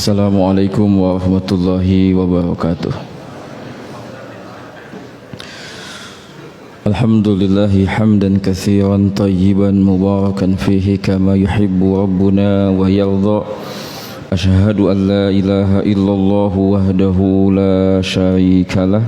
Assalamualaikum warahmatullahi wabarakatuh. Alhamdulillahi hamdan katsiran tayyiban mubarakan fihi kama yuhibbu rabbuna wa yarda. Asyhadu an la ilaha illallah wahdahu la syarikalah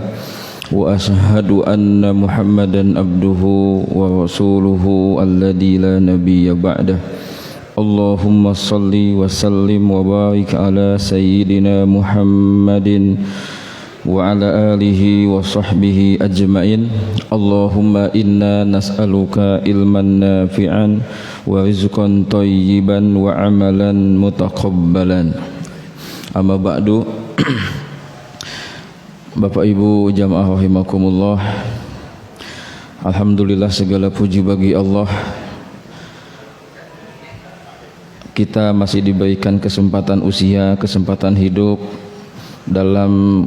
wa asyhadu anna Muhammadan abduhu wa rasuluhu alladzi la nabiyya ba'dah. Allahumma salli wa sallim wa barik ala sayyidina Muhammadin wa ala alihi wa sahbihi ajma'in. Allahumma inna nas'aluka ilman nafi'an wa rizqan tayyiban wa amalan mutaqabbalan. Amma ba'du. Bapak Ibu jamaah rahimakumullah, alhamdulillah segala puji bagi Allah. Kita masih diberikan kesempatan usia, kesempatan hidup dalam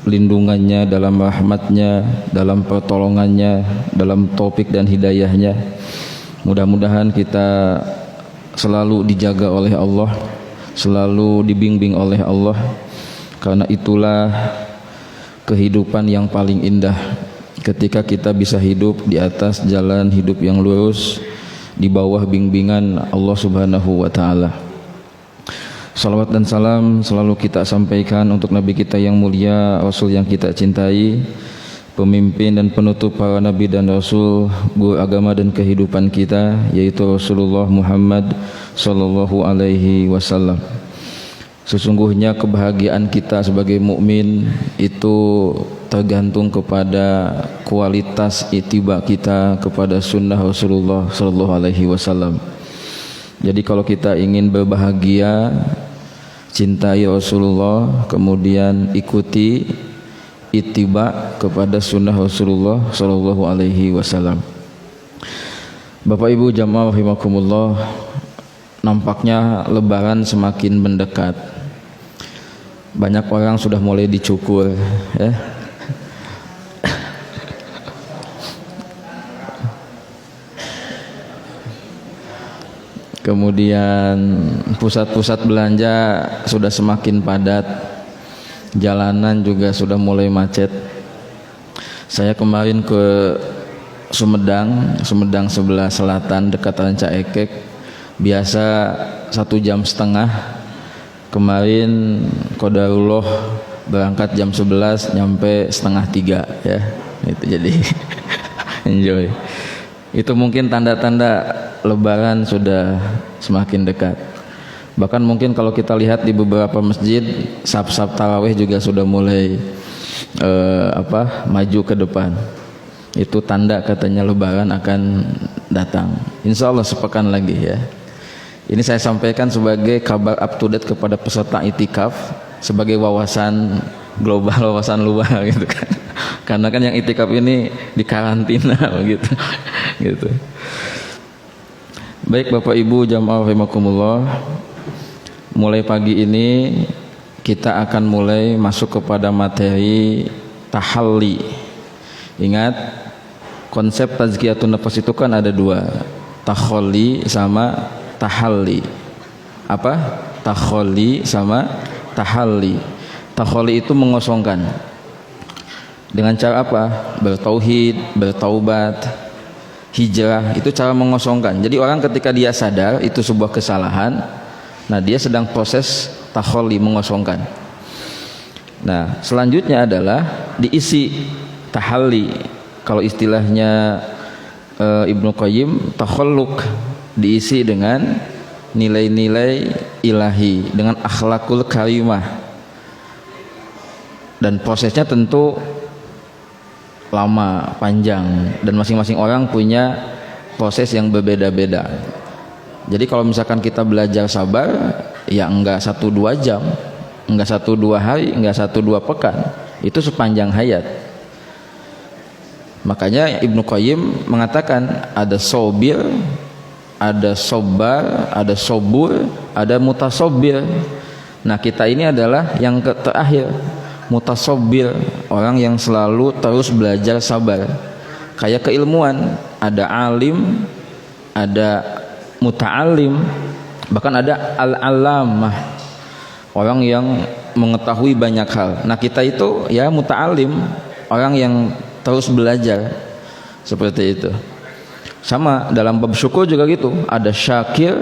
lindungannya, dalam rahmatnya, dalam pertolongannya, dalam taufik dan hidayahnya. Mudah-mudahan kita selalu dijaga oleh Allah, selalu dibimbing oleh Allah, karena itulah kehidupan yang paling indah, ketika kita bisa hidup di atas jalan hidup yang lurus, di bawah bimbingan Allah Subhanahu wa ta'ala. Salawat dan salam selalu kita sampaikan untuk Nabi kita yang mulia, Rasul yang kita cintai, pemimpin dan penutup para Nabi dan Rasul, guru agama dan kehidupan kita, yaitu Rasulullah Muhammad sallallahu alaihi wasallam. Sesungguhnya kebahagiaan kita sebagai mukmin itu tergantung kepada kualitas ittiba kita kepada sunnah Rasulullah sallallahu alaihi wasallam. Jadi kalau kita ingin berbahagia, cintai Rasulullah, kemudian ikuti ittiba kepada sunnah Rasulullah sallallahu alaihi wasallam. Bapak Ibu jamaah rahimakumullah, nampaknya lebaran semakin mendekat. Banyak orang sudah mulai dicukur, ya. Kemudian pusat-pusat belanja sudah semakin padat, jalanan juga sudah mulai macet. Saya kemarin ke Sumedang sebelah selatan dekat Ranca Ekek, biasa 1,5 jam. Kemarin qadarullah berangkat jam 11, nyampe 2:30 ya. Itu jadi enjoy. Itu mungkin tanda-tanda lebaran sudah semakin dekat. Bahkan mungkin kalau kita lihat di beberapa masjid, saf-saf tarawih juga sudah mulai maju ke depan. Itu tanda katanya lebaran akan datang. Insya Allah sepekan lagi ya. Ini saya sampaikan sebagai kabar up to date kepada peserta itikaf, sebagai wawasan global, wawasan luar gitu kan. Karena kan yang itikaf ini di karantina begitu. Gitu. Baik Bapak Ibu jamaah rahimakumullah, mulai pagi ini kita akan mulai masuk kepada materi tahalli. Ingat, konsep tazkiyatun nafas itu kan ada dua, takhalli sama tahalli. Apa? Takhalli sama tahalli. Takhalli itu mengosongkan. Dengan cara apa? Bertauhid, bertaubat, hijrah, itu cara mengosongkan. Jadi orang ketika dia sadar itu sebuah kesalahan, nah dia sedang proses takhalli, mengosongkan. Nah, selanjutnya adalah diisi tahalli. Kalau istilahnya Ibnu Qayyim, takhalluk, diisi dengan nilai-nilai ilahi, dengan akhlakul karimah. Dan prosesnya tentu lama, panjang, dan masing-masing orang punya proses yang berbeda-beda. Jadi kalau misalkan kita belajar sabar, ya enggak 1-2 jam, enggak 1-2 hari, enggak 1-2 pekan, itu sepanjang hayat. Makanya Ibnu Qayyim mengatakan ada sobir, ada sobar, ada sobur, ada mutasobir. Nah kita ini adalah yang terakhir, mutasobir, orang yang selalu terus belajar sabar. Kayak keilmuan, ada alim, ada muta'alim, bahkan ada al-alamah. orang yang mengetahui banyak hal. Nah kita itu ya muta'alim, orang yang terus belajar, seperti itu. Sama dalam bab syukur juga gitu, ada syakir,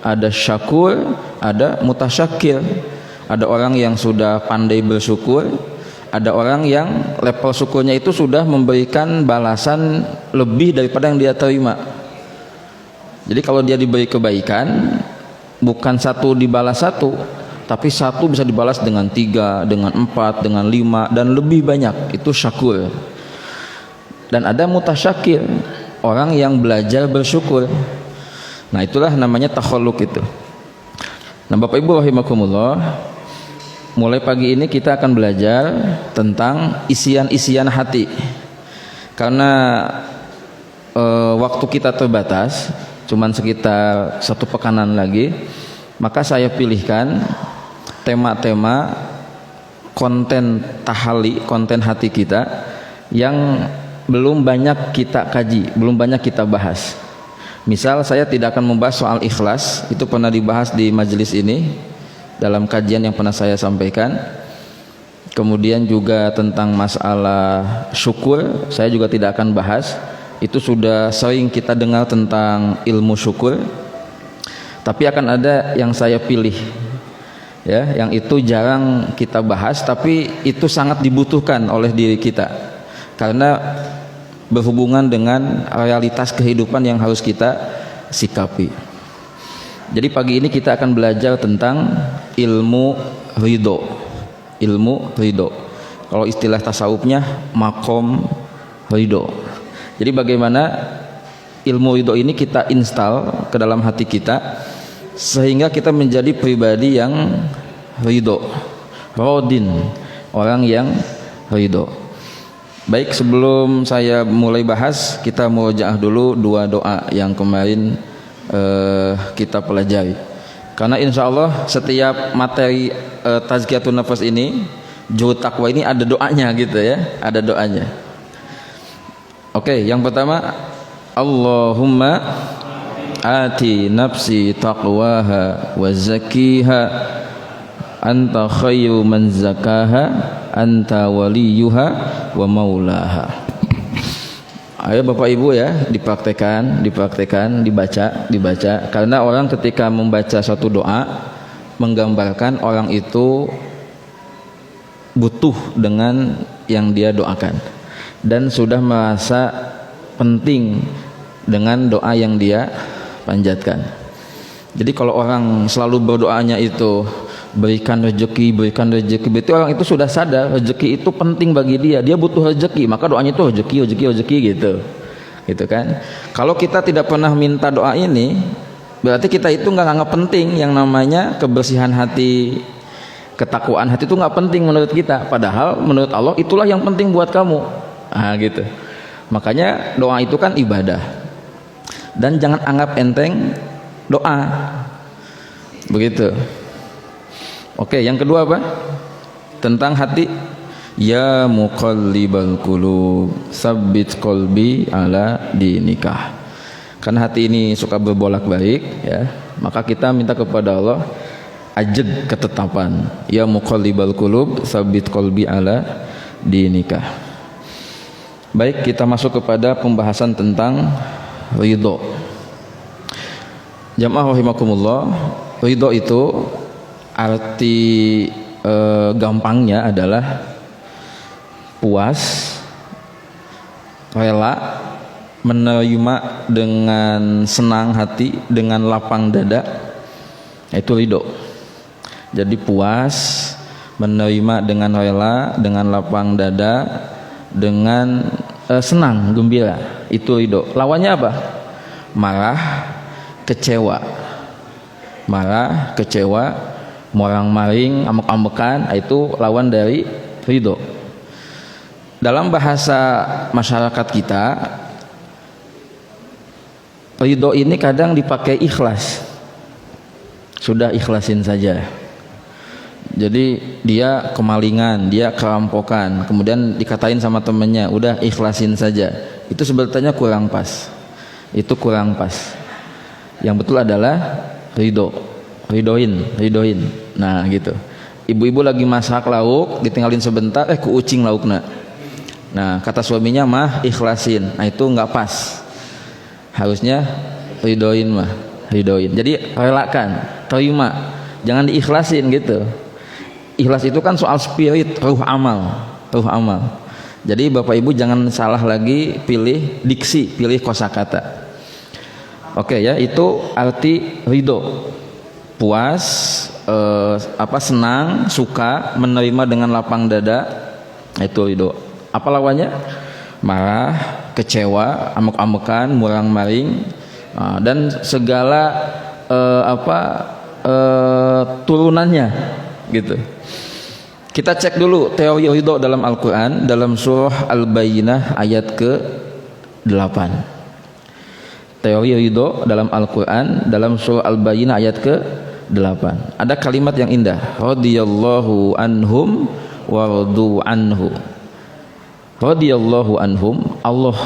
ada syakur, ada mutasyakir. Ada orang yang sudah pandai bersyukur, ada orang yang level syukurnya itu sudah memberikan balasan lebih daripada yang dia terima. Jadi kalau dia diberi kebaikan, bukan satu dibalas satu, tapi satu bisa dibalas dengan 3, dengan 4, dengan 5 dan lebih banyak. Itu syakur. Dan ada mutasyakir, orang yang belajar bersyukur. Nah itulah namanya takhalluq itu. Nah Bapak Ibu rahimakumullah, mulai pagi ini kita akan belajar tentang isian-isian hati. Karena waktu kita terbatas, cuman sekitar 1 pekanan lagi, maka saya pilihkan tema-tema konten tahali, konten hati kita yang belum banyak kita kaji, belum banyak kita bahas. Misal saya tidak akan membahas soal ikhlas, itu pernah dibahas di majelis ini dalam kajian yang pernah saya sampaikan. Kemudian juga tentang masalah syukur saya juga tidak akan bahas, itu sudah sering kita dengar tentang ilmu syukur. Tapi akan ada yang saya pilih ya, yang itu jarang kita bahas tapi itu sangat dibutuhkan oleh diri kita karena berhubungan dengan realitas kehidupan yang harus kita sikapi. Jadi pagi ini kita akan belajar tentang ilmu ridho. Ilmu ridho. Kalau istilah tasawufnya makom ridho. Jadi bagaimana ilmu ridho ini kita install ke dalam hati kita sehingga kita menjadi pribadi yang ridho, rodin, orang yang ridho. Baik, sebelum saya mulai bahas, kita murojaah dulu 2 doa yang kemarin kita pelajari. Karena insya Allah setiap materi tazkiyatun nafas ini, juru takwa ini ada doanya gitu ya, ada doanya. Oke, yang pertama, Allahumma ati nafsi taqwaha wa zakkiha anta khairu man zakaha anta waliyuha wa maulaha. Ayo Bapak Ibu ya, dipraktekan, dibaca. Karena orang ketika membaca suatu doa menggambarkan orang itu butuh dengan yang dia doakan dan sudah merasa penting dengan doa yang dia panjatkan. Jadi kalau orang selalu berdoanya itu berikan rezeki, berarti orang itu sudah sadar rezeki itu penting bagi dia, dia butuh rezeki, maka doanya itu rezeki gitu kan. Kalau kita tidak pernah minta doa ini, berarti kita itu nggak anggap penting yang namanya kebersihan hati, ketakwaan hati itu nggak penting menurut kita, padahal menurut Allah itulah yang penting buat kamu. Gitu. Makanya doa itu kan ibadah, dan jangan anggap enteng doa, begitu. Oke, yang kedua apa? Tentang hati. Ya muqallibal qulub, tsabbit qalbi ala dinikah. Karena hati ini suka berbolak-balik ya, maka kita minta kepada Allah ajeg ketetapan. Ya muqallibal qulub, tsabbit qalbi ala dinikah. Baik, kita masuk kepada pembahasan tentang ridho. Jamaah rahimakumullah, ridho itu arti gampangnya adalah puas, rela, menerima dengan senang hati, dengan lapang dada, itu ridho. Jadi puas, menerima dengan rela, dengan lapang dada, dengan senang, gembira, itu ridho. Lawannya apa? Marah, kecewa, morang-maring, ambek-ambekan, itu lawan dari ridho. Dalam bahasa masyarakat kita, ridho ini kadang dipakai ikhlas. Sudah ikhlasin saja. Jadi dia kemalingan, dia kerampokan, kemudian dikatain sama temennya, udah ikhlasin saja. Itu sebetulnya kurang pas. Itu kurang pas. Yang betul adalah ridhoin. Nah gitu. Ibu-ibu lagi masak lauk, ditinggalin sebentar, kuucing laukna. Nah, kata suaminya mah ikhlasin. Nah, itu nggak pas. Harusnya ridoin mah, ridoin. Jadi relakan, terima. Jangan diikhlasin gitu. Ikhlas itu kan soal spirit, ruh amal, ruh amal. Jadi Bapak Ibu jangan salah lagi pilih diksi, pilih kosakata. Oke ya, itu arti ridho. Puas, senang, suka, menerima dengan lapang dada, itu ridho. Apa lawannya? Marah, kecewa, amuk-amukan, murang-maring, dan segala turunannya gitu. Kita cek dulu teori ridho dalam Al-Quran, dalam surah Al-Bayyinah ayat ke-8. Teori ridho dalam Al-Quran, dalam surah Al-Bayyinah ayat ke-8. Ada kalimat yang indah, radhiyallahu anhum wa radu anhu. Radhiyallahu anhum, Allah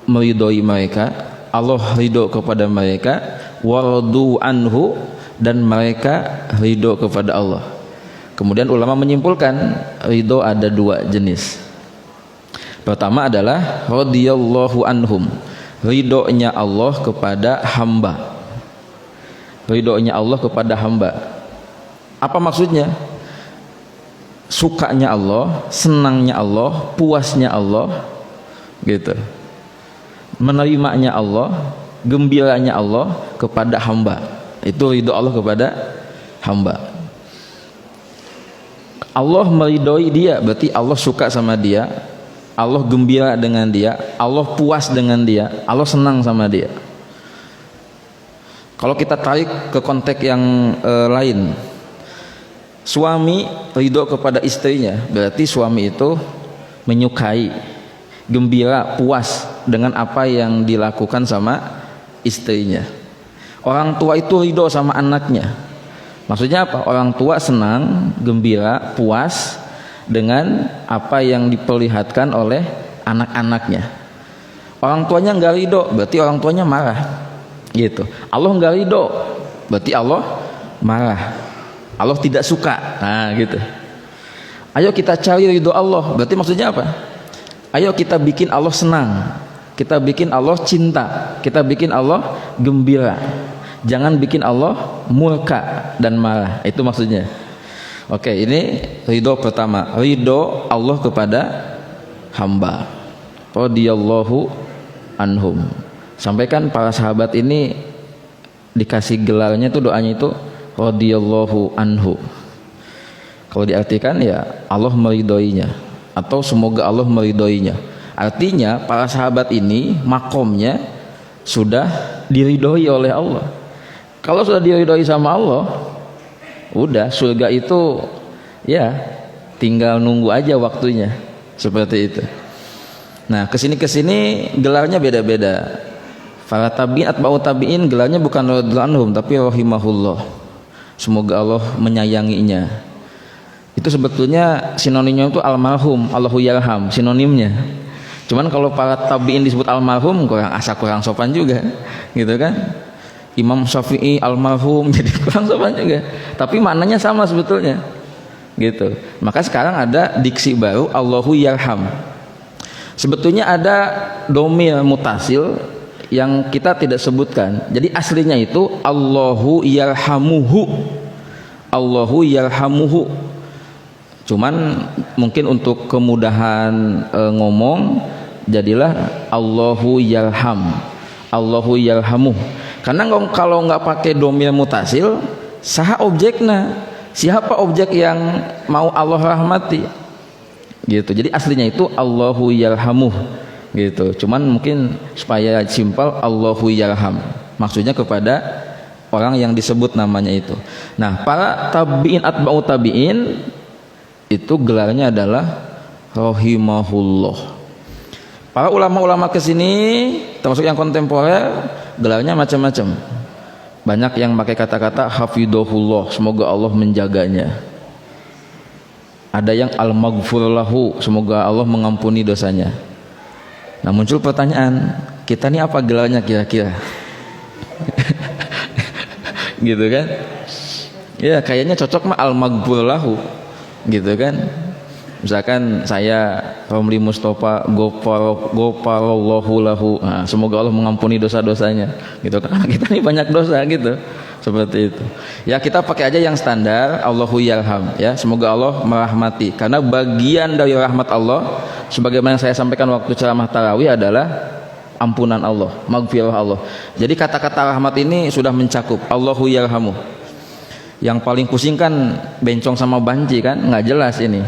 meridhoi mereka, Allah ridho kepada mereka, wa radu anhu, dan mereka ridho kepada Allah. Kemudian ulama menyimpulkan ridho ada dua jenis. Pertama adalah radhiyallahu anhum, ridhonya Allah kepada hamba. Ridhonya Allah kepada hamba. Apa maksudnya? Sukanya Allah, senangnya Allah, puasnya Allah, gitu. Menerimanya Allah, gembiranya Allah kepada hamba. Itu ridho Allah kepada hamba. Allah meridhoi dia, berarti Allah suka sama dia, Allah gembira dengan dia, Allah puas dengan dia, Allah senang sama dia. Kalau kita tarik ke konteks yang lain, suami ridho kepada istrinya, berarti suami itu menyukai, gembira, puas dengan apa yang dilakukan sama istrinya. Orang tua itu ridho sama anaknya. Maksudnya apa? Orang tua senang, gembira, puas dengan apa yang diperlihatkan oleh anak-anaknya. Orang tuanya nggak ridho, berarti orang tuanya marah. Gitu. Allah nggak ridho, berarti Allah marah. Allah tidak suka. Nah, gitu. Ayo kita cari ridho Allah. Berarti maksudnya apa? Ayo kita bikin Allah senang, kita bikin Allah cinta, kita bikin Allah gembira. Jangan bikin Allah murka dan marah. Itu maksudnya. Oke, ini ridho pertama. Ridho Allah kepada hamba. Radhiyallahu anhum. Sampaikan para sahabat ini dikasih gelarnya itu, doanya itu radhiyallahu anhu. Kalau diartikan ya Allah meridhoinya, atau semoga Allah meridhoinya. Artinya para sahabat ini makomnya sudah diridhoi oleh Allah. Kalau sudah diridhoi sama Allah, udah surga itu ya tinggal nunggu aja waktunya, seperti itu. Nah, kesini gelarnya beda-beda. Para tabi'in atba'u tabi'in gelarnya bukan radhiyallahu anhum tapi rahimahullah. Semoga Allah menyayanginya. Itu sebetulnya sinonimnya itu almarhum, Allahu yarham, sinonimnya. Cuman kalau para tabi'in disebut almarhum kurang sopan juga, gitu kan? Imam Syafi'i almarhum jadi kurang sopan juga. Tapi maknanya sama sebetulnya. Gitu. Maka sekarang ada diksi baru Allahu yarham. Sebetulnya ada domir mutasil yang kita tidak sebutkan. Jadi aslinya itu Allahu yarhamuhu. Allahu yarhamuhu. Cuman mungkin untuk kemudahan ngomong jadilah Allahu yarham. Allahu yarhamuh. Karena kalau nggak pakai domir mutasil, saha objekna? Siapa objek yang mau Allah rahmati? Gitu. Jadi aslinya itu Allahu yarhamuh. Gitu. Cuman mungkin supaya simpel Allahu yarham. Maksudnya kepada orang yang disebut namanya itu. Nah, para tabi'in atba'u tabi'in itu gelarnya adalah rahimahullah. Para ulama-ulama kesini termasuk yang kontemporer gelarnya macam-macam. Banyak yang pakai kata-kata hafidhahullah, semoga Allah menjaganya. Ada yang al-maghfur lahu, semoga Allah mengampuni dosanya. Nah, muncul pertanyaan, kita ini apa gelarnya kira-kira? Gitu kan? Ya kayaknya cocok mah al-maghfur lahu gitu kan. Misalkan saya Romli Mustafa ghafarallahu lahu, nah, semoga Allah mengampuni dosa-dosanya gitu kan. Kita ini banyak dosa gitu, seperti itu ya. Kita pakai aja yang standar, Allahu yarham ya, semoga Allah merahmati, karena bagian dari rahmat Allah sebagaimana saya sampaikan waktu ceramah tarawih adalah ampunan Allah, maghfirah Allah. Jadi kata-kata rahmat ini sudah mencakup Allahu yarhamu. Yang paling pusing kan bencong sama banci kan, nggak jelas ini,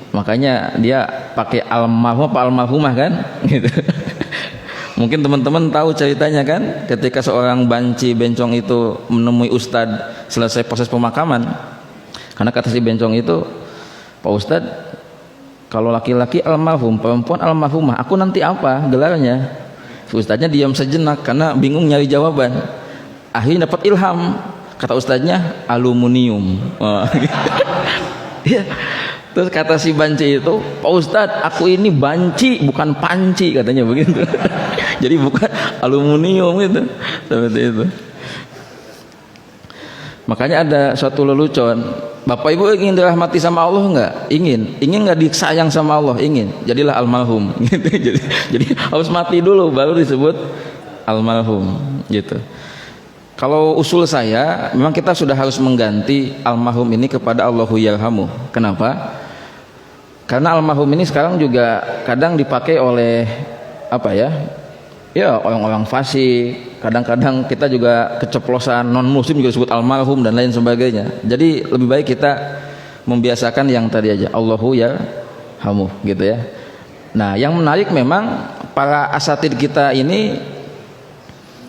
makanya dia pakai almarhum apa almarhumah kan gitu. Mungkin teman-teman tahu ceritanya kan, ketika seorang banci bencong itu menemui ustadz selesai proses pemakaman, karena kata si bencong itu, Pak Ustadz, kalau laki-laki almarhum, perempuan almarhumah, aku nanti apa gelarnya? Si ustadznya diam sejenak karena bingung nyari jawaban. Akhirnya dapat ilham, kata ustadznya aluminium. Ya. Terus kata si banci itu, Pak Ustadz, aku ini banci bukan panci, katanya begitu. Jadi bukan aluminium gitu, seperti itu. Makanya ada suatu lelucon, Bapak Ibu ingin dirahmati sama Allah enggak? Ingin enggak disayang sama Allah? Ingin. Jadilah almarhum gitu. Jadi harus mati dulu baru disebut almarhum gitu. Kalau usul saya, memang kita sudah harus mengganti almarhum ini kepada Allahu yarhamu. Kenapa? Karena almarhum ini sekarang juga kadang dipakai oleh apa ya? Ya orang-orang fasik. Kadang-kadang kita juga keceplosan, non muslim juga disebut almarhum dan lain sebagainya. Jadi lebih baik kita membiasakan yang tadi aja, Allahu yarhamu gitu ya. Nah, yang menarik memang para asatid kita ini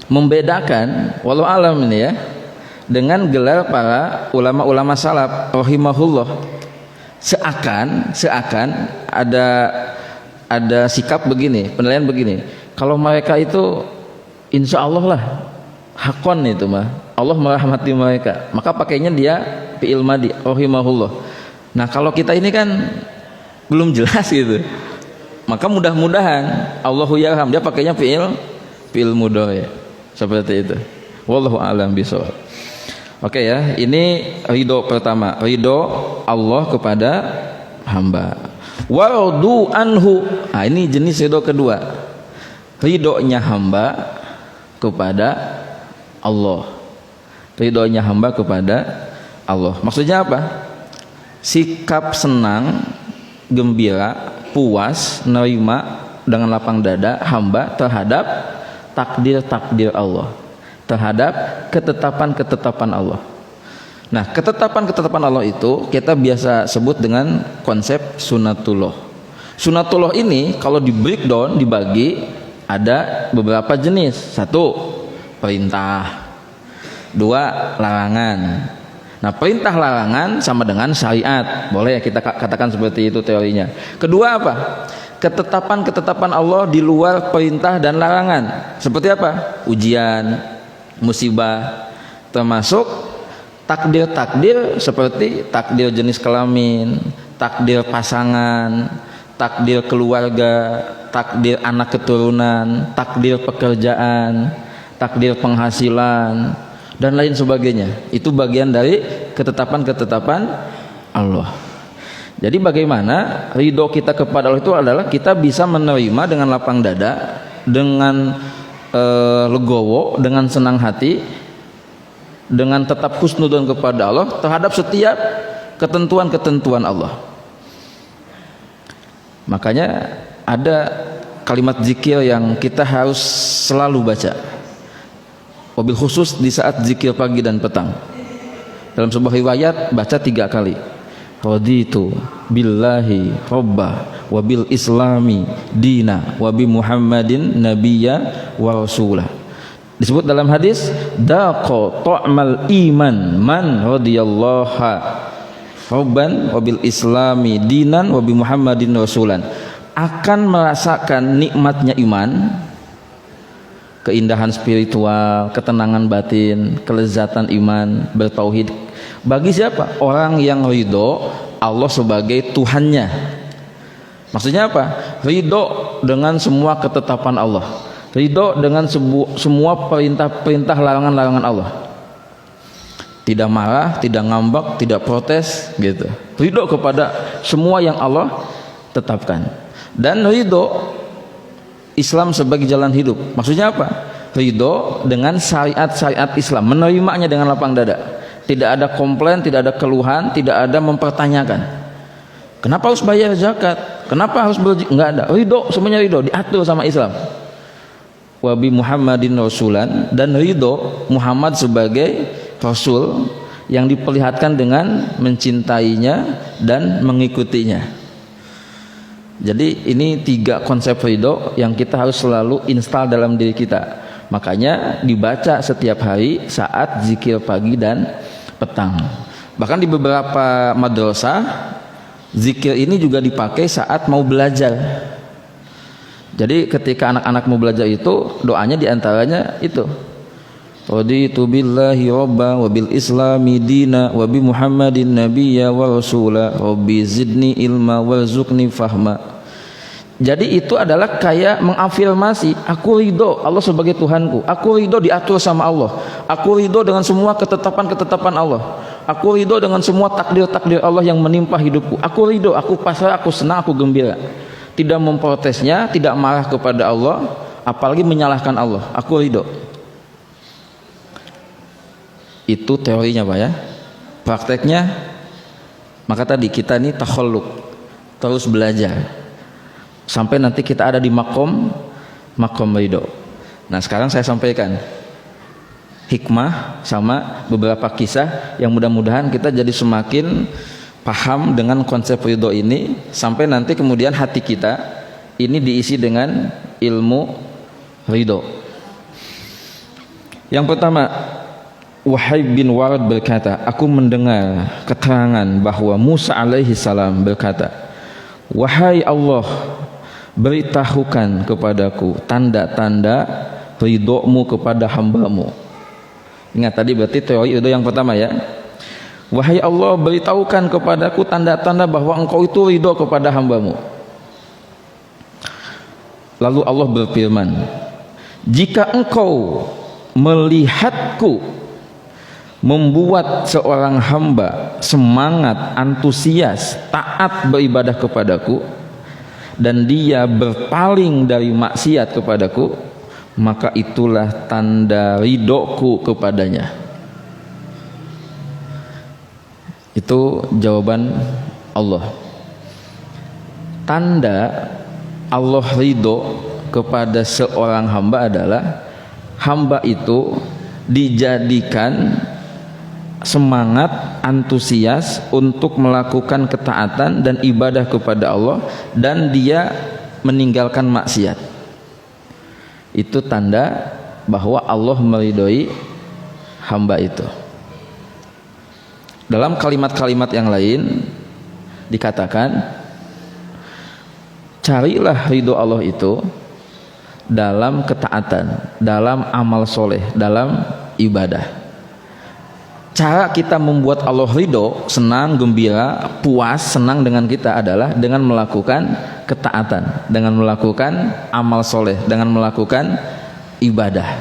membedakan walau alam ini ya dengan gelar para ulama-ulama salaf rahimahullah. Seakan ada sikap begini, penilaian begini, kalau mereka itu insya Allah lah hakon itu mah Allah merahmati mereka, maka pakainya dia fi'il madi rahimahullah. Nah kalau kita ini kan belum jelas gitu, maka mudah-mudahan Allahu yarham dia pakainya fi'il mudhari. Seperti itu. Wallahu a'lam bishawab. Oke ya, ini ridho pertama, ridho Allah kepada hamba. Waradu anhu. Nah, ini jenis ridho kedua. Ridhonya hamba kepada Allah. Ridhonya hamba kepada Allah. Maksudnya apa? Sikap senang, gembira, puas, nerima dengan lapang dada hamba terhadap takdir Allah, terhadap ketetapan Allah. Nah, ketetapan Allah itu kita biasa sebut dengan konsep sunatullah. Sunatullah ini kalau di breakdown, dibagi ada beberapa jenis. 1, perintah. 2, larangan. Nah, perintah larangan sama dengan syariat. Boleh ya kita katakan seperti itu teorinya. Kedua apa? Ketetapan Allah di luar perintah dan larangan. Seperti apa? Ujian, musibah, termasuk takdir-takdir seperti takdir jenis kelamin, takdir pasangan, takdir keluarga, takdir anak keturunan, takdir pekerjaan, takdir penghasilan dan lain sebagainya. Itu bagian dari ketetapan Allah. Jadi bagaimana ridho kita kepada Allah itu adalah kita bisa menerima dengan lapang dada, dengan legowo, dengan senang hati, dengan tetap husnudzon kepada Allah terhadap setiap ketentuan-ketentuan Allah. Makanya ada kalimat zikir yang kita harus selalu baca, wabil khusus di saat zikir pagi dan petang. Dalam sebuah riwayat baca 3 kali. Raditu billahi robba wa bil islami dina wa bi muhammadin nabiyya wa rasulah. Disebut dalam hadis, daqa ta'mal iman man radiyallahu robban wa bil islami dinan wa bi muhammadin rasulan. Akan merasakan nikmatnya iman, keindahan spiritual, ketenangan batin, kelezatan iman, bertauhid. Bagi siapa? Orang yang ridho Allah sebagai Tuhannya. Maksudnya apa? Ridho dengan semua ketetapan Allah, ridho dengan semua perintah-perintah, larangan-larangan Allah. tidak marah, tidak ngambek, tidak protes gitu. Ridho kepada semua yang Allah tetapkan. Dan ridho Islam sebagai jalan hidup. Maksudnya apa? Ridho dengan syariat-syariat Islam, menerimanya dengan lapang dada. Tidak ada komplain, tidak ada keluhan, tidak ada mempertanyakan. Kenapa harus bayar zakat? Kenapa harus enggak ada. Ridho, semuanya ridho, diatur sama Islam. Wa bi Muhammadin rasulan, dan ridho Muhammad sebagai rasul yang diperlihatkan dengan mencintainya dan mengikutinya. Jadi ini 3 konsep ridho yang kita harus selalu install dalam diri kita. Makanya dibaca setiap hari saat zikir pagi dan petang. Bahkan di beberapa madrasah zikir ini juga dipakai saat mau belajar. Jadi ketika anak-anak mau belajar itu doanya diantaranya itu, raditu billahi robba wa bil islami dina wa bi Muhammadin nabiyya wa rasula rabbi zidni ilma warzuqni fahma. Jadi itu adalah kayak mengafirmasi, aku ridho Allah sebagai Tuhanku, aku ridho diatur sama Allah, aku ridho dengan semua ketetapan-ketetapan Allah, aku ridho dengan semua takdir-takdir Allah yang menimpa hidupku, aku ridho, aku pasrah, aku senang, aku gembira. Tidak memprotesnya, tidak marah kepada Allah, apalagi menyalahkan Allah. Aku ridho. Itu teorinya Pak ya. Prakteknya, maka tadi kita ini takhalluk, terus belajar sampai nanti kita ada di makom ridho. Nah sekarang saya sampaikan hikmah sama beberapa kisah yang mudah-mudahan kita jadi semakin paham dengan konsep ridho ini, sampai nanti kemudian hati kita ini diisi dengan ilmu ridho. Yang pertama, Wahib bin Warad berkata, aku mendengar keterangan bahwa Musa alaihi salam berkata, wahai Allah, beritahukan kepadaku tanda-tanda ridhomu kepada hambamu. Ingat tadi berarti teori itu yang pertama ya. Wahai Allah, beritahukan kepadaku tanda-tanda bahwa engkau itu ridho kepada hambamu. Lalu Allah berfirman, jika engkau melihatku membuat seorang hamba semangat, antusias, taat beribadah kepadaku, dan dia berpaling dari maksiat kepadaku, maka itulah tanda ridhoku kepadanya. Itu jawaban Allah. Tanda Allah ridho kepada seorang hamba adalah hamba itu dijadikan semangat, antusias untuk melakukan ketaatan dan ibadah kepada Allah, dan dia meninggalkan maksiat. Itu tanda bahwa Allah meridhoi hamba itu. Dalam kalimat-kalimat yang lain dikatakan, carilah ridho Allah itu dalam ketaatan, dalam amal soleh, dalam ibadah. Cara kita membuat Allah ridho, senang, gembira, puas, senang dengan kita adalah dengan melakukan ketaatan, dengan melakukan amal soleh, dengan melakukan ibadah.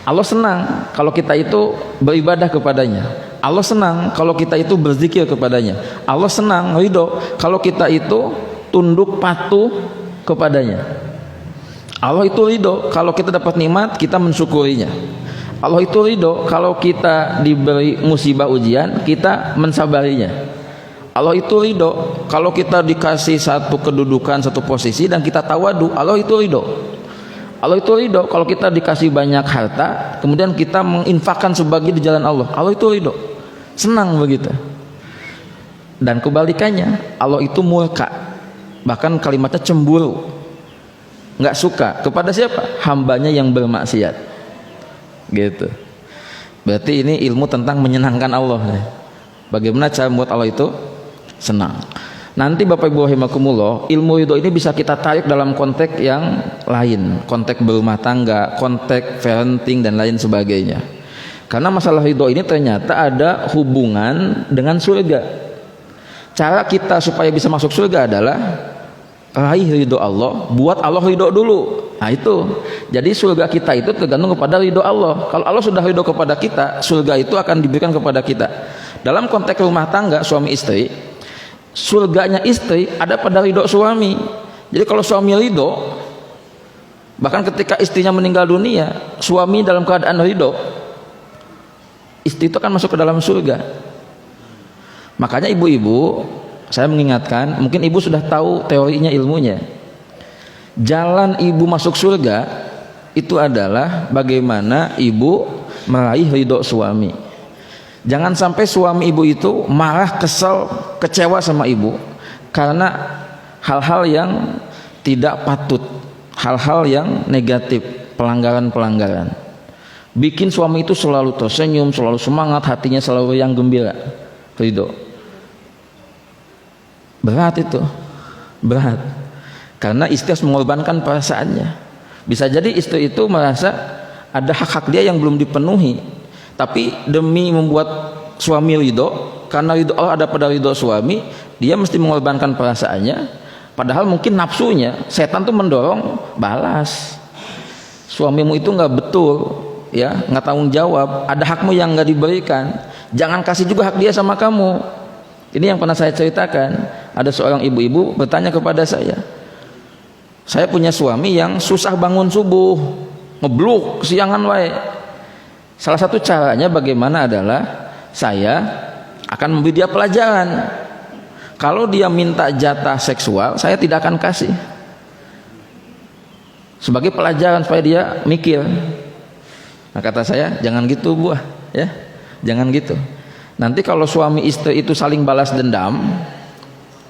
Allah senang kalau kita itu beribadah kepadanya. Allah senang kalau kita itu berzikir kepadanya. Allah senang, ridho kalau kita itu tunduk patuh kepadanya. Allah itu ridho kalau kita dapat nikmat, kita mensyukurinya. Allah itu ridho kalau kita diberi musibah ujian, kita mensabarinya. Allah itu ridho kalau kita dikasih satu kedudukan, satu posisi dan kita tawadu. Allah itu ridho. Allah itu ridho kalau kita dikasih banyak harta, kemudian kita menginfakkan sebagian di jalan Allah. Allah itu ridho, senang begitu. Dan kebalikannya, Allah itu murka, bahkan kalimatnya cemburu, nggak suka kepada siapa? Hambanya yang bermaksiat. Gitu. Berarti ini ilmu tentang menyenangkan Allah. Bagaimana cara membuat Allah itu senang. Nanti Bapak Ibu rahimakumullah, ilmu ridho ini bisa kita tarik dalam konteks yang lain, konteks berumah tangga, konteks parenting dan lain sebagainya. Karena masalah ridho ini ternyata ada hubungan dengan surga. Cara kita supaya bisa masuk surga adalah raih ridho Allah, buat Allah ridho dulu. Nah itu, jadi surga kita itu tergantung kepada ridho Allah. Kalau Allah sudah ridho kepada kita, surga itu akan diberikan kepada kita. Dalam konteks rumah tangga suami istri, surganya istri ada pada ridho suami. Jadi kalau suami ridho, bahkan ketika istrinya meninggal dunia, suami dalam keadaan ridho, istri itu akan masuk ke dalam surga. Makanya ibu-ibu, saya mengingatkan, mungkin ibu sudah tahu teorinya, ilmunya. Jalan ibu masuk surga itu adalah bagaimana ibu meraih ridho suami. Jangan sampai suami ibu itu marah, kesel, kecewa sama ibu karena hal-hal yang tidak patut, hal-hal yang negatif, pelanggaran-pelanggaran. Bikin suami itu selalu tersenyum, selalu semangat, hatinya selalu yang gembira, ridho. Berat itu, berat. Karena istri harus mengorbankan perasaannya. Bisa jadi istri itu merasa ada hak-hak dia yang belum dipenuhi, tapi demi membuat suami ridho, karena ridho Allah ada pada ridho suami, dia mesti mengorbankan perasaannya. Padahal mungkin nafsunya, setan tuh mendorong, balas. Suamimu itu nggak betul, ya, nggak tanggung jawab, ada hakmu yang nggak diberikan. Jangan kasih juga hak dia sama kamu. Ini yang pernah saya ceritakan. Ada seorang ibu-ibu bertanya kepada saya punya suami yang susah bangun subuh, ngebluk kesiangan wae. Salah satu caranya bagaimana adalah saya akan memberi dia pelajaran. Kalau dia minta jatah seksual, saya tidak akan kasih. Sebagai pelajaran supaya dia mikir. Nah, kata saya, jangan gitu buah, ya, jangan gitu. Nanti kalau suami istri itu saling balas dendam,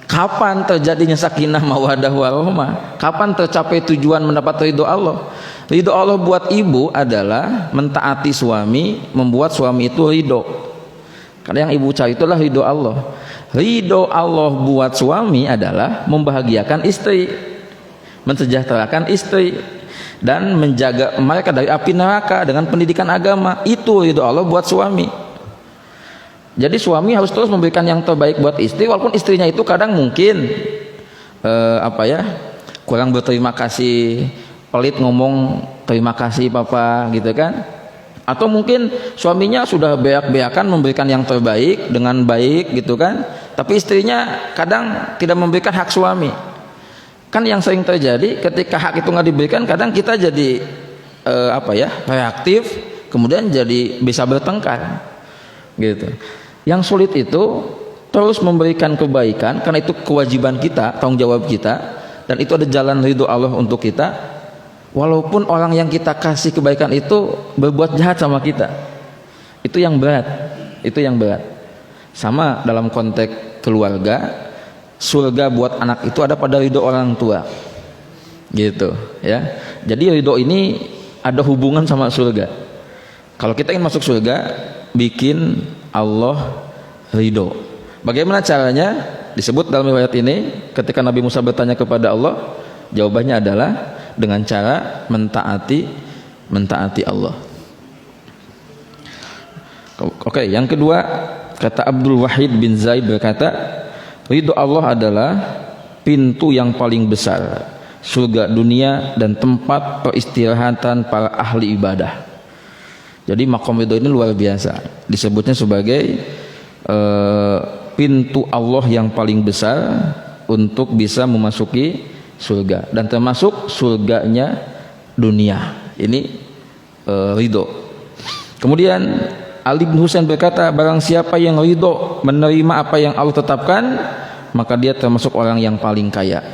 kapan terjadinya sakinah mawaddah warahmah? Kapan tercapai tujuan mendapat ridho Allah? Ridho Allah buat ibu adalah mentaati suami, membuat suami itu ridho. Karena yang ibu cari itulah ridho Allah. Ridho Allah buat suami adalah membahagiakan istri, mensejahterakan istri, dan menjaga mereka dari api neraka dengan pendidikan agama. Itu ridho Allah buat suami. Jadi suami harus terus memberikan yang terbaik buat istri, walaupun istrinya itu kadang mungkin kurang berterima kasih, pelit ngomong terima kasih papa gitu kan, atau mungkin suaminya sudah beak-beakan memberikan yang terbaik dengan baik gitu kan, tapi istrinya kadang tidak memberikan hak suami. Kan yang sering terjadi ketika hak itu nggak diberikan, kadang kita jadi reaktif, kemudian jadi bisa bertengkar gitu. Yang sulit itu terus memberikan kebaikan, karena itu kewajiban kita, tanggung jawab kita, dan itu ada jalan ridho Allah untuk kita, walaupun orang yang kita kasih kebaikan itu berbuat jahat sama kita. Itu yang berat, itu yang berat. Sama dalam konteks keluarga, surga buat anak itu ada pada ridho orang tua, gitu ya. Jadi ridho ini ada hubungan sama surga. Kalau kita ingin masuk surga, bikin Allah ridho. Bagaimana caranya? Disebut dalam riwayat ini, ketika Nabi Musa bertanya kepada Allah, jawabannya adalah dengan cara mentaati Allah. Oke, yang kedua, kata Abdul Wahid bin Zaid berkata, ridho Allah adalah pintu yang paling besar surga dunia dan tempat peristirahatan para ahli ibadah. Jadi makom ridho ini luar biasa, disebutnya sebagai pintu Allah yang paling besar untuk bisa memasuki surga, dan termasuk surganya dunia ini ridho. Kemudian Ali bin Husain berkata, barang siapa yang ridho menerima apa yang Allah tetapkan, maka dia termasuk orang yang paling kaya.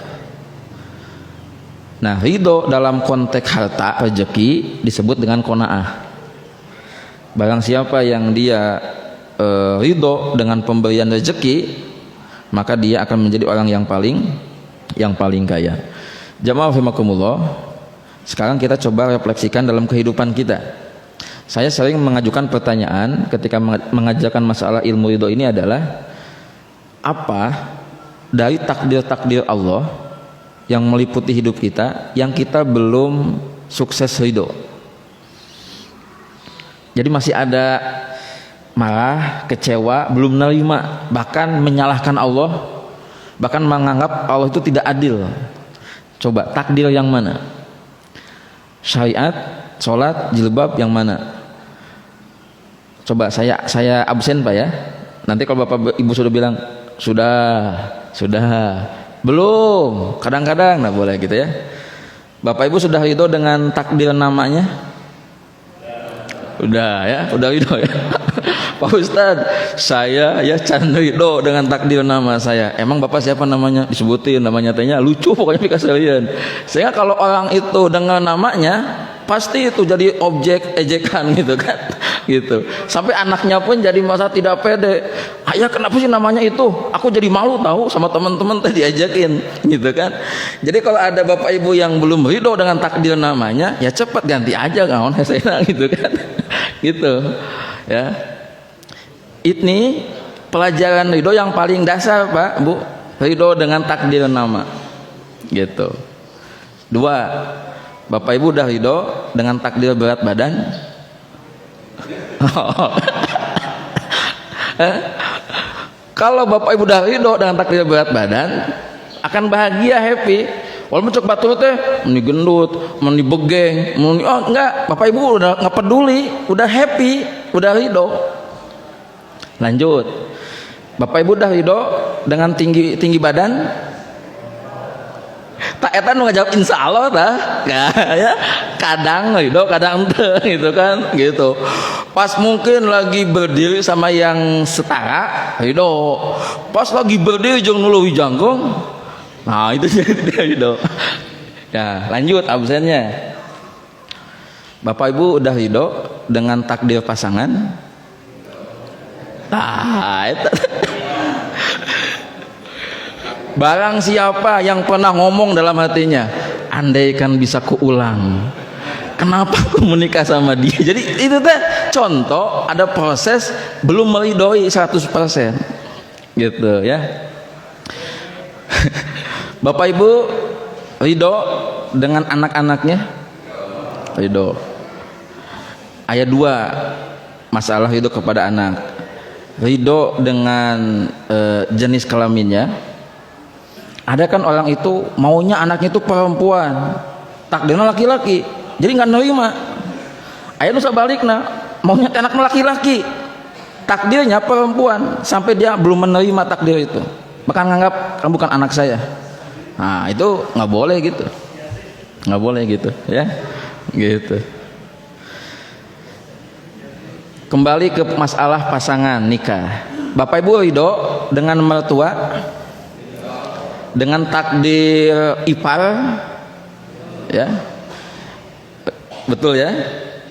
Nah, ridho dalam konteks harta rezeki disebut dengan qanaah. Barang siapa yang dia ridho dengan pemberian rezeki, maka dia akan menjadi orang yang paling kaya. Jamaah rahimakumullah, sekarang kita coba refleksikan dalam kehidupan kita. Saya sering mengajukan pertanyaan ketika mengajarkan masalah ilmu ridho ini adalah, apa dari takdir-takdir Allah yang meliputi hidup kita yang kita belum sukses ridho? Jadi masih ada marah, kecewa, belum menerima, bahkan menyalahkan Allah, bahkan menganggap Allah itu tidak adil. Coba takdir yang mana? Syariat, sholat, jilbab yang mana? Coba saya absen Pak ya. Nanti kalau Bapak Ibu sudah bilang sudah, belum, kadang-kadang, nah boleh gitu ya. Bapak Ibu sudah ridho dengan takdir namanya? Udah ya, udah ridho ya. Pak Ustadz, saya ya can ridho dengan takdir nama saya. Emang Bapak siapa namanya? Disebutin namanya, tanya lucu pokoknya kalian. Sehingga kalau orang itu dengan namanya pasti itu jadi objek ejekan gitu kan, gitu. Sampai anaknya pun jadi masa tidak pede. Ayah kenapa sih namanya itu? Aku jadi malu tahu sama teman-teman tadi diajakin, gitu kan. Jadi kalau ada bapak ibu yang belum ridho dengan takdir namanya, ya cepat ganti aja kawan saya gitu kan, gitu. Ya, ini pelajaran ridho yang paling dasar Pak Bu, ridho dengan takdir nama, gitu. Dua, Bapak Ibu udah ridho dengan takdir berat badan? Kalau Bapak Ibu udah ridho dengan takdir berat badan, akan bahagia, happy. Walaupun cek batu teh meni gendut, meni begeng, oh enggak, Bapak Ibu udah nggak peduli, udah happy, udah ridho. Lanjut, Bapak Ibu udah ridho dengan tinggi badan? Tak etan ngajawab insya Allah tah, ya kadang ridho kadang ente gitu kan, gitu. Pas mungkin lagi berdiri sama yang setara ridho, pas lagi berdiri jeung nuluwi jangkung, nah itu jadi dia ridho. Ya lanjut absennya. Bapak Ibu udah ridho dengan takdir pasangan? Nah itu. Barang siapa yang pernah ngomong dalam hatinya, andaikan bisa kuulang, kenapa aku menikah sama dia? Jadi itu teh contoh ada proses belum meridhoi 100%, gitu ya. Bapak Ibu ridho dengan anak-anaknya? Ridho. Ayat 2 masalah ridho kepada anak. Ridho dengan jenis kelaminnya. Ada kan orang itu maunya anaknya itu perempuan, takdirnya laki-laki, jadi nggak nerima. Ayah nusa balikna, maunya anak laki-laki, takdirnya perempuan, sampai dia belum menerima takdir itu, bahkan nganggap kamu bukan anak saya. Nah itu nggak boleh gitu, nggak boleh gitu ya, gitu. Kembali ke masalah pasangan nikah. Bapak Ibu ridho dengan mertua, dengan takdir ipar, ya betul ya.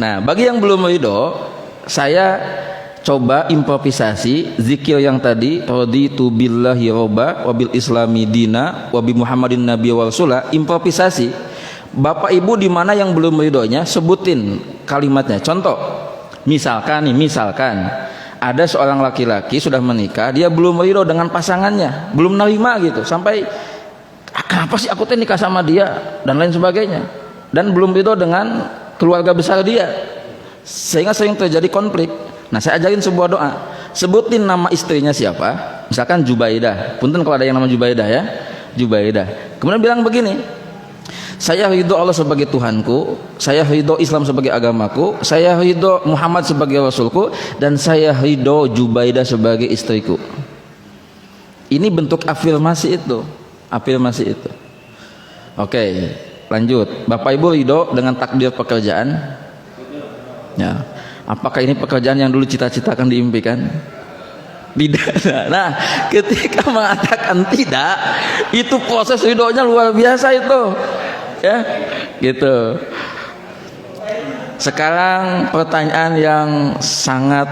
Nah bagi yang belum ridho, saya coba improvisasi zikir yang tadi, raditu billahi robba wabil islami dina wabi muhammadin nabiy wa rasula. Improvisasi. Bapak Ibu di mana yang belum ridhonya, sebutin kalimatnya. Contoh, misalkan ada seorang laki-laki sudah menikah, dia belum ridho dengan pasangannya, belum nerima gitu, sampai kenapa sih aku nikah sama dia dan lain sebagainya, dan belum ridho dengan keluarga besar dia, sehingga sering terjadi konflik. Nah saya ajarin sebuah doa, sebutin nama istrinya siapa, misalkan Jubaidah, punten kalau ada yang nama Jubaidah ya, Jubaidah, kemudian bilang begini, saya ridho Allah sebagai Tuhanku, saya ridho Islam sebagai agamaku, saya ridho Muhammad sebagai Rasulku, dan saya ridho Jubaidah sebagai istriku. Ini bentuk afirmasi itu, afirmasi itu. Oke, lanjut. Bapak Ibu ridho dengan takdir pekerjaan? Ya. Apakah ini pekerjaan yang dulu cita-citakan, diimpikan? Tidak. Nah, ketika mengatakan tidak, itu proses ridhonya luar biasa itu. Ya, gitu. Sekarang pertanyaan yang sangat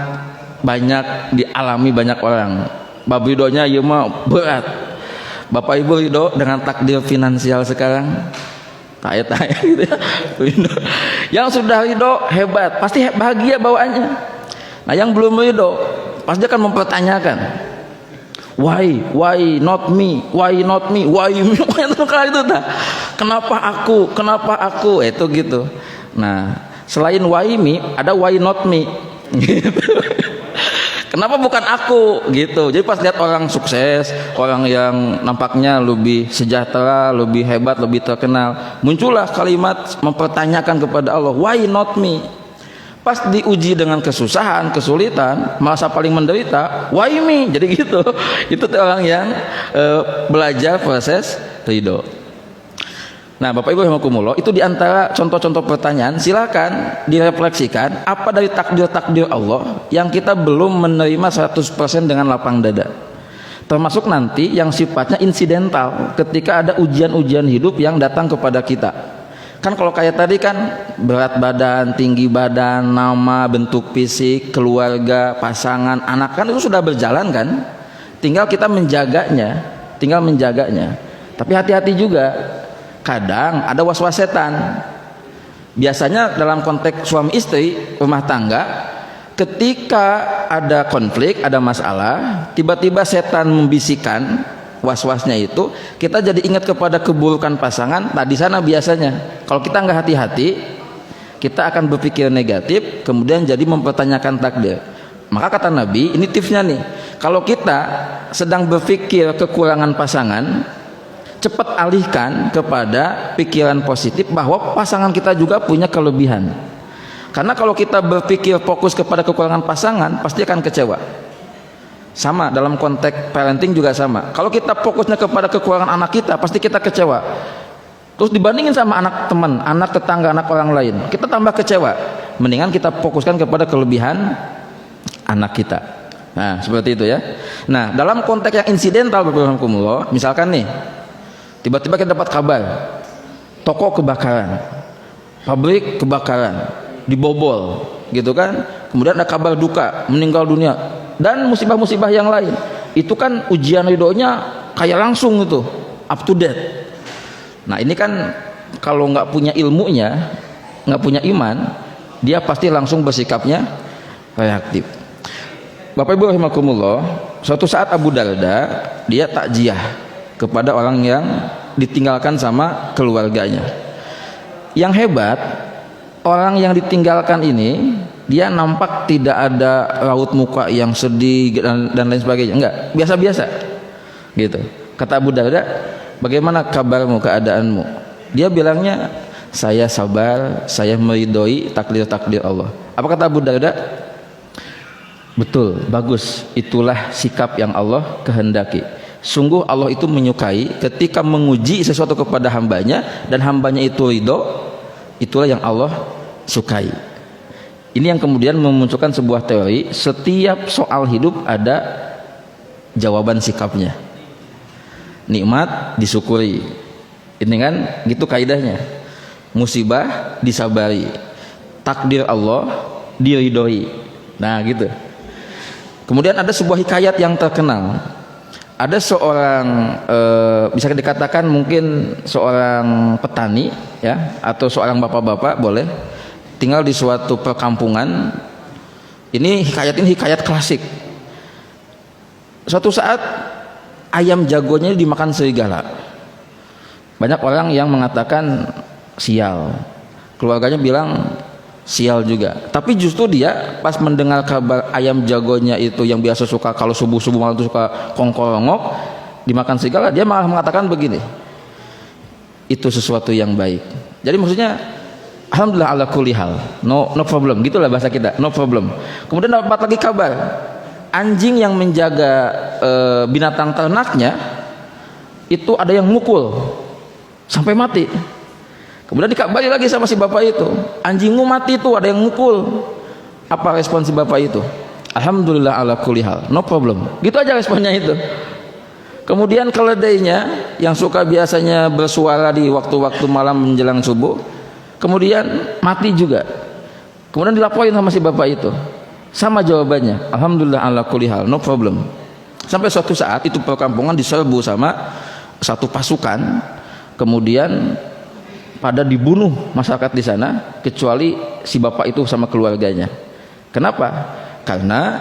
banyak dialami banyak orang. Bab ridhonya ieu mah berat. Bapak Ibu ridho dengan takdir finansial sekarang? Tanya-tanya gitu ya. Yang sudah ridho hebat, pasti bahagia bawaannya. Nah, yang belum ridho pasti akan mempertanyakan. Why not me? Why me? Itu dah. Kenapa aku? Itu gitu. Nah, selain why me, ada why not me. Gitu. Kenapa bukan aku gitu. Jadi pas lihat orang sukses, orang yang nampaknya lebih sejahtera, lebih hebat, lebih terkenal, muncullah kalimat mempertanyakan kepada Allah, why not me? Pas diuji dengan kesusahan, kesulitan, merasa paling menderita, why me? Jadi gitu. Itu orang yang belajar proses ridho. Nah, Bapak Ibu rahimakumullah, itu diantara contoh-contoh pertanyaan. Silakan direfleksikan apa dari takdir-takdir Allah yang kita belum menerima 100% dengan lapang dada. Termasuk nanti yang sifatnya insidental ketika ada ujian-ujian hidup yang datang kepada kita. Kan kalau kayak tadi kan berat badan, tinggi badan, nama, bentuk fisik, keluarga, pasangan, anak, kan itu sudah berjalan kan. Tinggal kita menjaganya, Tapi hati-hati juga. Kadang ada was-was setan. Biasanya dalam konteks suami istri, rumah tangga, ketika ada konflik, ada masalah, tiba-tiba setan membisikkan was-wasnya itu, kita jadi ingat kepada keburukan pasangan. Nah, di sana biasanya kalau kita nggak hati-hati, kita akan berpikir negatif, kemudian jadi mempertanyakan takdir. Maka kata Nabi, ini tipsnya nih, kalau kita sedang berpikir kekurangan pasangan, cepat alihkan kepada pikiran positif bahwa pasangan kita juga punya kelebihan. Karena kalau kita berpikir fokus kepada kekurangan pasangan, pasti akan kecewa. Sama dalam konteks parenting juga sama. Kalau kita fokusnya kepada kekurangan anak kita, pasti kita kecewa. Terus dibandingin sama anak teman, anak tetangga, anak orang lain, kita tambah kecewa. Mendingan kita fokuskan kepada kelebihan anak kita. Nah, seperti itu ya. Nah, dalam konteks yang insidental, misalkan nih, tiba-tiba kita dapat kabar toko kebakaran, pabrik kebakaran, dibobol gitu kan, kemudian ada kabar duka, meninggal dunia, dan musibah-musibah yang lain. Itu kan ujian ridhonya kayak langsung itu, up to date. Nah, ini kan kalau nggak punya ilmunya, nggak punya iman, dia pasti langsung bersikapnya reaktif. Bapak Ibu rahimakumullah, suatu saat Abu Darda dia takziah kepada orang yang ditinggalkan sama keluarganya. Yang hebat, orang yang ditinggalkan ini dia nampak tidak ada raut muka yang sedih dan lain sebagainya, enggak, biasa-biasa gitu. Kata Abu Darda, bagaimana kabarmu, keadaanmu? Dia bilangnya, saya sabar, saya meridhoi takdir-takdir Allah. Apa kata Abu Darda? Betul, bagus, itulah sikap yang Allah kehendaki. Sungguh Allah itu menyukai ketika menguji sesuatu kepada hambanya dan hambanya itu ridho, itulah yang Allah sukai. Ini yang kemudian memunculkan sebuah teori, setiap soal hidup ada jawaban sikapnya. Nikmat disyukuri, ini kan gitu kaidahnya. Musibah disabari, takdir Allah diridhoi. Nah gitu. Kemudian ada sebuah hikayat yang terkenal. Ada seorang bisa dikatakan mungkin seorang petani ya, atau seorang bapak-bapak boleh, tinggal di suatu perkampungan. Ini hikayat klasik. Suatu saat ayam jagonya dimakan serigala. Banyak orang yang mengatakan sial, keluarganya bilang sial juga. Tapi justru dia pas mendengar kabar ayam jagonya itu yang biasa suka kalau subuh-subuh malam itu suka kongkorongok dimakan serigala, dia malah mengatakan begini, itu sesuatu yang baik. Jadi maksudnya alhamdulillah ala kulli hal, no problem, gitulah bahasa kita, no problem. Kemudian dapat lagi kabar anjing yang menjaga binatang ternaknya itu ada yang mukul sampai mati. Kemudian dikabari lagi sama si bapak itu, anjingmu mati tuh, ada yang mukul. Apa respon si bapak itu? Alhamdulillah ala kulli hal, no problem. Gitu aja responnya itu. Kemudian keledainya yang suka biasanya bersuara di waktu-waktu malam menjelang subuh, kemudian mati juga. Kemudian dilaporin sama si bapak itu, sama jawabannya, alhamdulillah ala kulli hal, no problem. Sampai suatu saat itu perkampungan diserbu sama satu pasukan, kemudian pada dibunuh masyarakat di sana kecuali si bapak itu sama keluarganya. Kenapa? Karena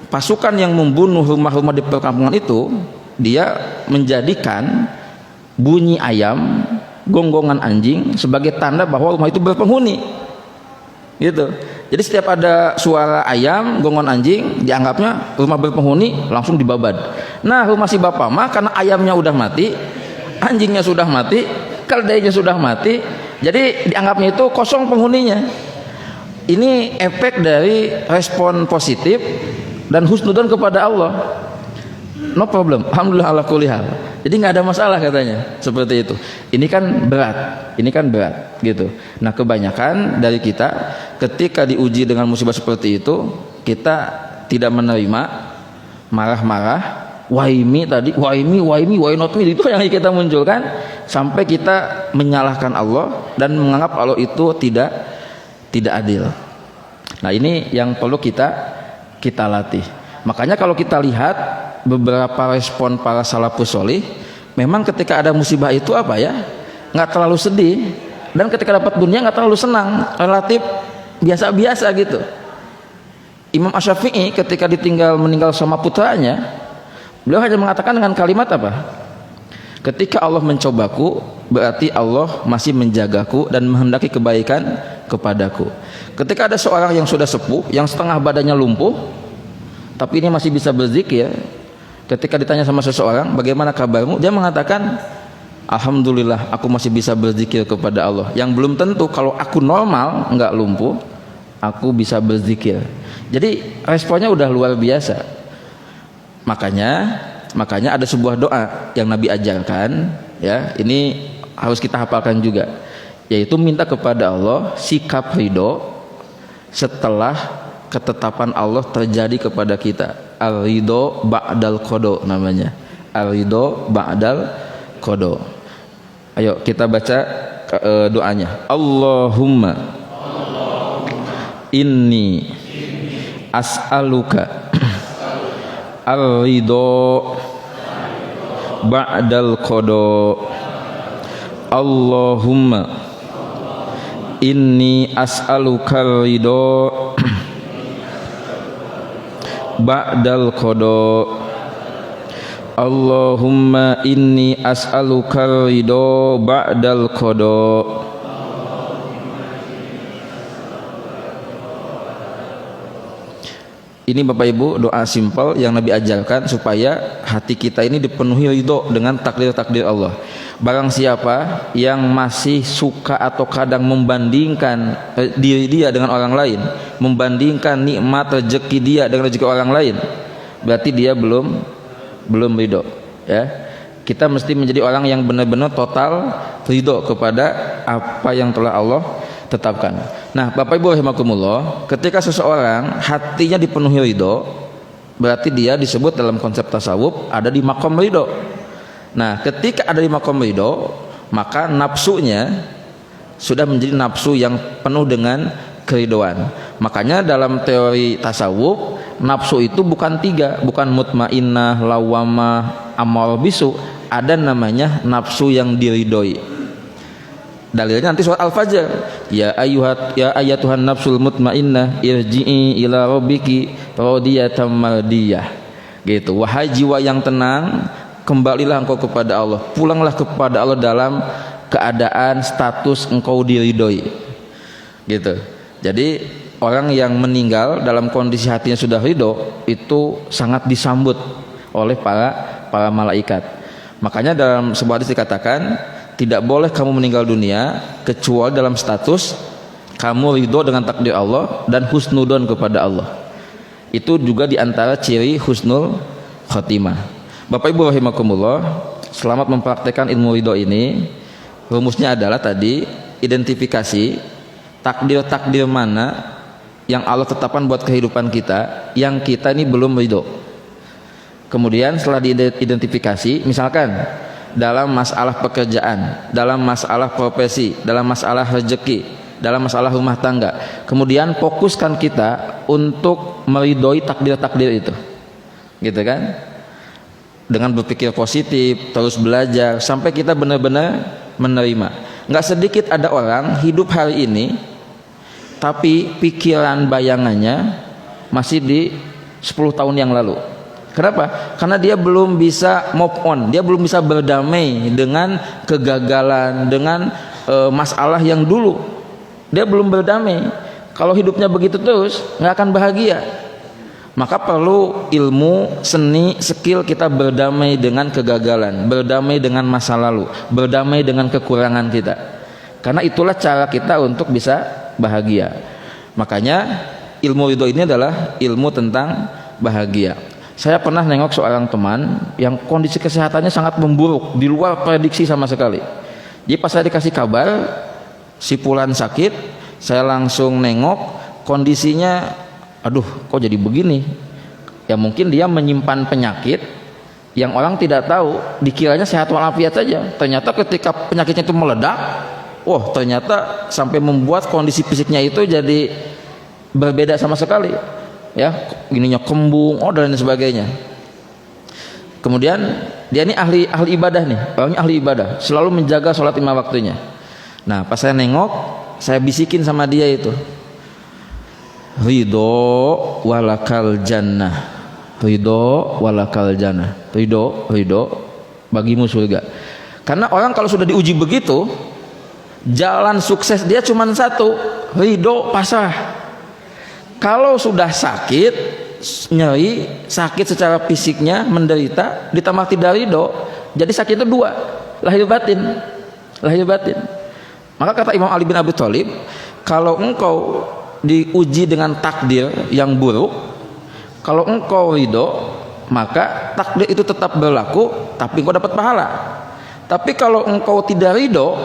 pasukan yang membunuh rumah-rumah di perkampungan itu, dia menjadikan bunyi ayam, gonggongan anjing sebagai tanda bahwa rumah itu berpenghuni. Gitu. Jadi setiap ada suara ayam, gongon anjing, dianggapnya rumah berpenghuni, langsung dibabad. Nah, rumah si bapak mah karena ayamnya udah mati, anjingnya sudah mati, keledainya sudah mati, jadi dianggapnya itu kosong penghuninya. Ini efek dari respon positif dan husnudzon kepada Allah. No problem, alhamdulillah ala kulli hal. Jadi nggak ada masalah katanya, seperti itu. Ini kan berat gitu. Nah, kebanyakan dari kita ketika diuji dengan musibah seperti itu, kita tidak menerima, marah-marah, why me tadi, why not me, itu yang kita munculkan sampai kita menyalahkan Allah dan menganggap Allah itu tidak adil. Nah, ini yang perlu kita latih. Makanya kalau kita lihat beberapa respon para salafus sholih, memang ketika ada musibah itu nggak terlalu sedih, dan ketika dapat dunia nggak terlalu senang, relatif biasa-biasa gitu. Imam Asy-Syafi'i ketika meninggal sama putranya, beliau hanya mengatakan dengan kalimat apa? Ketika Allah mencobaku, berarti Allah masih menjagaku dan menghendaki kebaikan kepadaku. Ketika ada seorang yang sudah sepuh, yang setengah badannya lumpuh, tapi ini masih bisa berzikir, ketika ditanya sama seseorang, bagaimana kabarmu? Dia mengatakan, alhamdulillah, aku masih bisa berzikir kepada Allah. Yang belum tentu kalau aku normal, enggak lumpuh, aku bisa berzikir. Jadi responnya udah luar biasa. Makanya ada sebuah doa yang Nabi ajarkan, ya, ini harus kita hafalkan juga, yaitu minta kepada Allah sikap ridho setelah ketetapan Allah terjadi kepada kita. Al-ridho ba'dal qada namanya. Al-ridho ba'dal qada. Ayo kita baca doanya. Allahumma inni as'aluka al-ridho ba'dal qada. Allahumma inni as'aluka al-ridho ba'dal qada. Allahumma inni as'aluka ridho ba'dal qada. Ini Bapak Ibu doa simpel yang Nabi ajarkan supaya hati kita ini dipenuhi ridho dengan takdir-takdir Allah. Barang siapa yang masih suka atau kadang membandingkan diri dia dengan orang lain, membandingkan nikmat rezeki dia dengan rezeki orang lain, berarti dia belum ridho, ya. Kita mesti menjadi orang yang benar-benar total ridho kepada apa yang telah Allah tetapkan. Nah, Bapak Ibu rahimakumullah, ketika seseorang hatinya dipenuhi ridho, berarti dia disebut dalam konsep tasawuf ada di makom ridho. Nah, ketika ada di makom ridho, maka nafsunya sudah menjadi nafsu yang penuh dengan keridoan. Makanya dalam teori tasawuf, nafsu itu bukan tiga, bukan mutmainnah, lawamah, amal bisu. Ada namanya nafsu yang diridhoi. Dalilnya nanti surat Al-Fajr. Ya ayyatuhan nafsul mutmainnah irji'i ila rabbiki radiyatan mardiyah. Gitu. Wahai jiwa yang tenang, kembalilah engkau kepada Allah. Pulanglah kepada Allah dalam keadaan status engkau diridhoi. Gitu. Jadi orang yang meninggal dalam kondisi hatinya sudah ridho itu sangat disambut oleh para malaikat. Makanya dalam sebuah hadis dikatakan, tidak boleh kamu meninggal dunia kecuali dalam status kamu ridho dengan takdir Allah dan husnudon kepada Allah. Itu juga diantara ciri husnul khotimah. Bapak Ibu rahimakumullah, selamat mempraktekkan ilmu ridho ini. Rumusnya adalah tadi, identifikasi takdir-takdir mana yang Allah tetapkan buat kehidupan kita yang kita ini belum ridho. Kemudian setelah diidentifikasi, misalkan dalam masalah pekerjaan, dalam masalah profesi, dalam masalah rezeki, dalam masalah rumah tangga, kemudian fokuskan kita untuk meridhoi takdir-takdir itu, gitu kan, dengan berpikir positif, terus belajar sampai kita benar-benar menerima. Nggak sedikit ada orang hidup hari ini tapi pikiran bayangannya masih di 10 tahun yang lalu. Kenapa? Karena dia belum bisa move on, dia belum bisa berdamai dengan kegagalan, dengan masalah yang dulu. Dia belum berdamai. Kalau hidupnya begitu terus, nggak akan bahagia. Maka perlu ilmu, seni, skill kita berdamai dengan kegagalan, berdamai dengan masa lalu, berdamai dengan kekurangan kita. Karena itulah cara kita untuk bisa bahagia. Makanya ilmu ridho ini adalah ilmu tentang bahagia. Saya pernah nengok seorang teman yang kondisi kesehatannya sangat memburuk, di luar prediksi sama sekali. Jadi pas saya dikasih kabar si Fulan sakit, saya langsung nengok kondisinya, aduh kok jadi begini. Ya mungkin dia menyimpan penyakit yang orang tidak tahu, dikiranya sehat walafiat saja. Ternyata ketika penyakitnya itu meledak, wah ternyata sampai membuat kondisi fisiknya itu jadi berbeda sama sekali. Ya, ininya kembung, dan sebagainya. Kemudian dia ini ahli ibadah nih, orangnya ahli ibadah, selalu menjaga sholat 5 waktunya. Nah, pas saya nengok, saya bisikin sama dia itu, ridho walakal jannah, ridho walakal jannah, ridho bagimu surga. Karena orang kalau sudah diuji begitu, jalan sukses dia cuma satu, ridho, pasrah. Kalau sudah sakit, nyeri, sakit secara fisiknya, menderita, ditambah tidak ridho, jadi sakit itu 2, lahir batin. Maka kata Imam Ali bin Abi Thalib, kalau engkau diuji dengan takdir yang buruk, kalau engkau ridho, maka takdir itu tetap berlaku, tapi engkau dapat pahala. Tapi kalau engkau tidak ridho,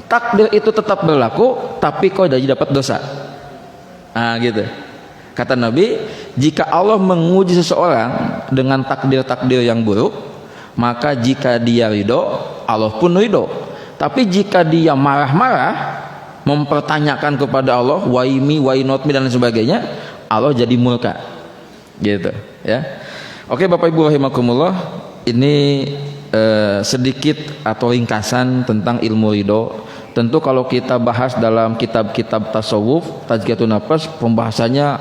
takdir itu tetap berlaku, tapi kau jadi dapat dosa. Nah gitu. Kata Nabi, jika Allah menguji seseorang dengan takdir-takdir yang buruk, maka jika dia ridho, Allah pun ridho. Tapi jika dia marah-marah, mempertanyakan kepada Allah, why me, why not me, dan sebagainya, Allah jadi murka. Gitu ya. Oke Bapak Ibu rahimakumullah, ini sedikit atau ringkasan tentang ilmu ridho. Tentu kalau kita bahas dalam kitab-kitab tasawuf, tazkiyatun nafas, pembahasannya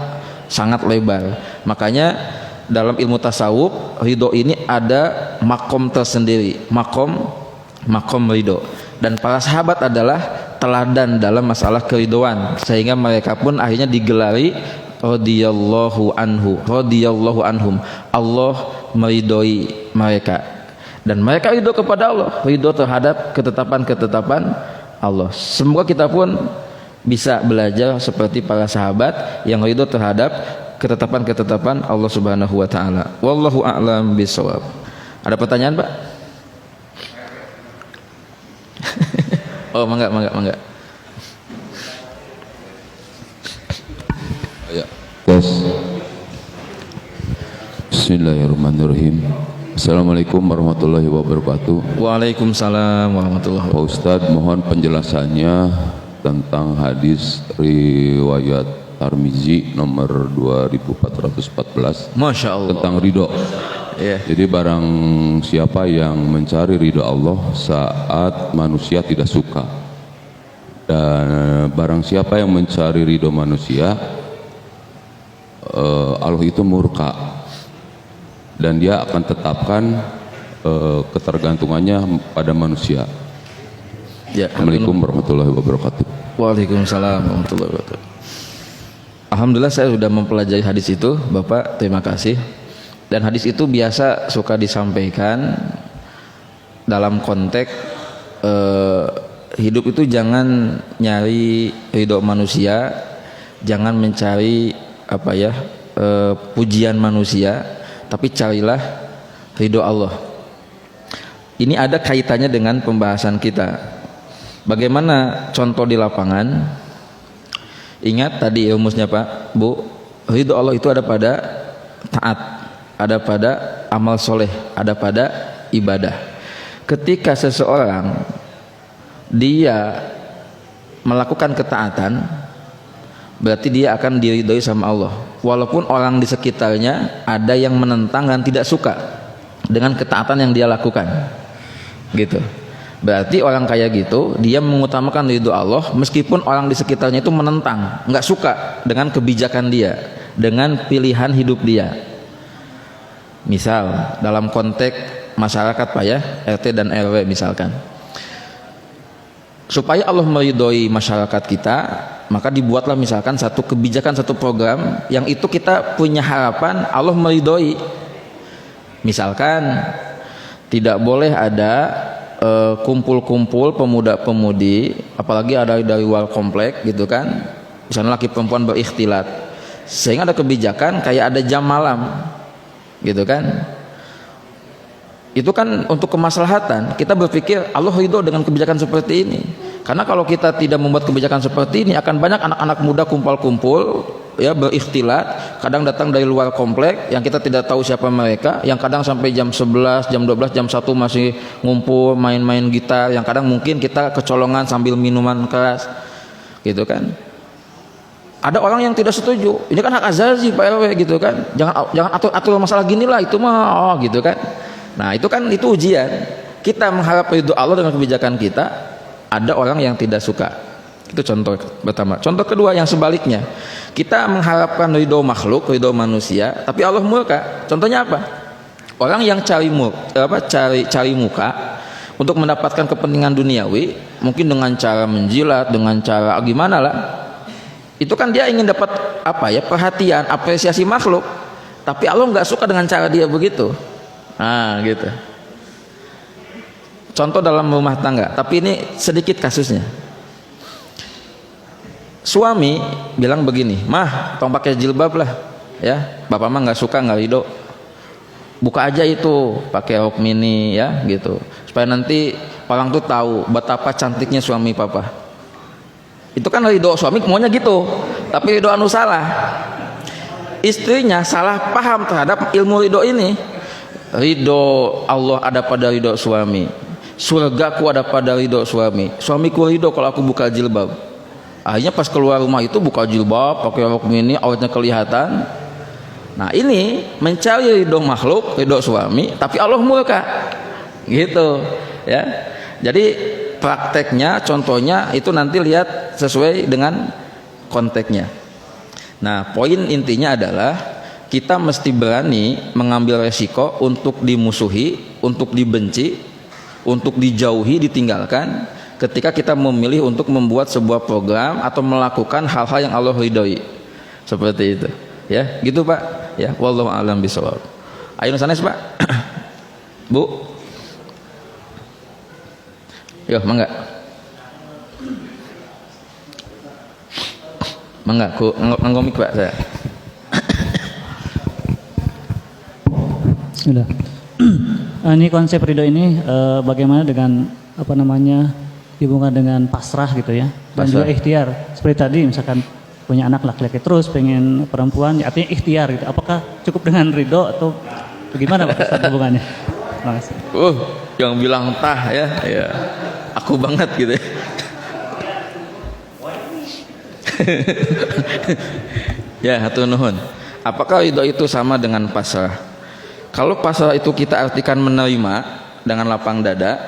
sangat lebar. Makanya dalam ilmu tasawuf, ridho ini ada makom tersendiri, makom ridho. Dan para sahabat adalah teladan dalam masalah keridhoan, sehingga mereka pun akhirnya digelari radhiyallahu anhum. Allah meridhoi mereka, dan mereka ridho kepada Allah, ridho terhadap ketetapan Allah. Semoga kita pun bisa belajar seperti para sahabat yang ridho terhadap ketetapan-ketetapan Allah Subhanahu wa taala. Wallahu a'lam bishawab. Ada pertanyaan, Pak? Oh, mangga. Ya. Tes. Bismillahirrahmanirrahim. Assalamualaikum warahmatullahi wabarakatuh. Waalaikumsalam warahmatullahi wabarakatuh. Pak Ustadz, mohon penjelasannya tentang hadis riwayat Tirmizi nomor 2414. Masya Allah. Tentang ridho. Yeah. Jadi barang siapa yang mencari ridho Allah saat manusia tidak suka, dan barang siapa yang mencari ridho manusia, Allah itu murka, dan dia akan tetapkan ketergantungannya pada manusia. Ya, Assalamualaikum warahmatullahi wabarakatuh. Waalaikumsalam warahmatullahi wabarakatuh. Alhamdulillah saya sudah mempelajari hadis itu, Bapak, terima kasih. Dan hadis itu biasa suka disampaikan dalam konteks hidup itu jangan nyari ridho manusia, jangan mencari pujian manusia, tapi carilah ridho Allah. Ini ada kaitannya dengan pembahasan kita. Bagaimana contoh di lapangan? Ingat tadi rumusnya Pak, Bu, ridho Allah itu ada pada taat, ada pada amal soleh, ada pada ibadah. Ketika seseorang dia melakukan ketaatan, berarti dia akan diridhoi sama Allah, walaupun orang di sekitarnya ada yang menentang dan tidak suka dengan ketaatan yang dia lakukan, gitu. Berarti orang kayak gitu dia mengutamakan ridho Allah meskipun orang di sekitarnya itu menentang, nggak suka dengan kebijakan dia, dengan pilihan hidup dia. Misal dalam konteks masyarakat Pak ya, RT dan RW misalkan, supaya Allah meridhoi masyarakat kita, maka dibuatlah misalkan satu kebijakan, satu program yang itu kita punya harapan Allah meridhoi. Misalkan tidak boleh ada kumpul-kumpul pemuda-pemudi, apalagi ada dari luar komplek gitu kan, misalnya laki perempuan berikhtilat, sehingga ada kebijakan kayak ada jam malam gitu kan. Itu kan untuk kemaslahatan. Kita berpikir Allah ridho dengan kebijakan seperti ini. Karena kalau kita tidak membuat kebijakan seperti ini, akan banyak anak-anak muda kumpul-kumpul ya berikhtilat, kadang datang dari luar komplek yang kita tidak tahu siapa mereka, yang kadang sampai jam 11, jam 12, jam 1 masih ngumpul main-main gitar, yang kadang mungkin kita kecolongan sambil minuman keras. Gitu kan. Ada orang yang tidak setuju. Ini kan hak azazi Pak RW gitu kan. Jangan atur masalah gini lah, itu mah gitu kan. Nah itu kan itu ujian. Kita mengharap ridho Allah dengan kebijakan kita, ada orang yang tidak suka. Itu contoh pertama. Contoh kedua yang sebaliknya, kita mengharapkan ridho makhluk, ridho manusia, tapi Allah murka. Contohnya apa? Orang yang cari muka untuk mendapatkan kepentingan duniawi, mungkin dengan cara menjilat, dengan cara gimana lah. Itu kan dia ingin dapat apa ya, perhatian, apresiasi makhluk. Tapi Allah nggak suka dengan cara dia begitu. Nah gitu. Contoh dalam rumah tangga, tapi ini sedikit kasusnya. Suami bilang begini, mah tolong pakai jilbab lah ya, bapak mah nggak suka, nggak ridho, buka aja itu pakai rok mini ya gitu, supaya nanti orang tuh tahu betapa cantiknya suami papa. Itu kan ridho suami maunya gitu, tapi ridho anu salah. Istrinya salah paham terhadap ilmu ridho ini. Ridho Allah ada pada ridho suami, surgaku ada pada ridho suami, suamiku ridho kalau aku buka jilbab. Akhirnya pas keluar rumah itu buka jilbab, pakai rok mini, auratnya kelihatan. Nah ini mencari ridho makhluk, ridho suami, tapi Allah murka gitu ya. Jadi prakteknya, contohnya itu nanti lihat sesuai dengan konteksnya. Nah poin intinya adalah kita mesti berani mengambil resiko untuk dimusuhi, untuk dibenci, untuk dijauhi, ditinggalkan ketika kita memilih untuk membuat sebuah program atau melakukan hal-hal yang Allah ridhoi. Seperti itu. Ya, gitu Pak. Ya, wallahu a'lam bishawab. Ayo sanes Pak. Bu. Yo, mangga. Mangga, ku nggomik Pak saya. Sudah. Ini konsep ridho ini bagaimana dengan apa namanya hubungan dengan pasrah gitu ya, dan juga ikhtiar. Seperti tadi misalkan punya anak laki-laki terus pengen perempuan, ya artinya ikhtiar gitu. Apakah cukup dengan ridho atau bagaimana Pak hubungannya? Makasih. Yang bilang tah ya, ya aku banget gitu. Ya, hatur nuhun. Apakah ridho itu sama dengan pasrah? Kalau pasrah itu kita artikan menerima dengan lapang dada,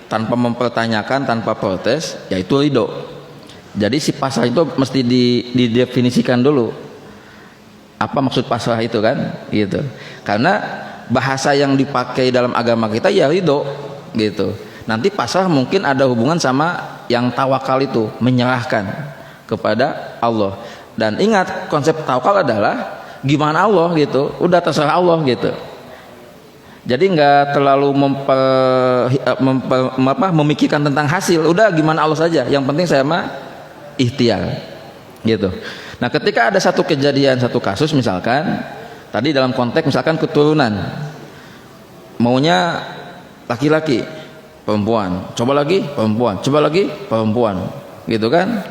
tanpa mempertanyakan, tanpa protes, yaitu ridho. Jadi si pasrah itu mesti didefinisikan dulu. Apa maksud pasrah itu kan? Gitu. Karena bahasa yang dipakai dalam agama kita ya ridho, gitu. Nanti pasrah mungkin ada hubungan sama yang tawakal itu, menyerahkan kepada Allah. Dan ingat konsep tawakal adalah gimana Allah gitu, udah terserah Allah gitu. Jadi nggak terlalu memikirkan tentang hasil, udah gimana Allah saja. Yang penting saya mah ikhtiar, gitu. Nah, ketika ada satu kejadian, satu kasus misalkan, tadi dalam konteks misalkan keturunan, maunya laki-laki, perempuan, coba lagi perempuan, coba lagi perempuan, gitu kan?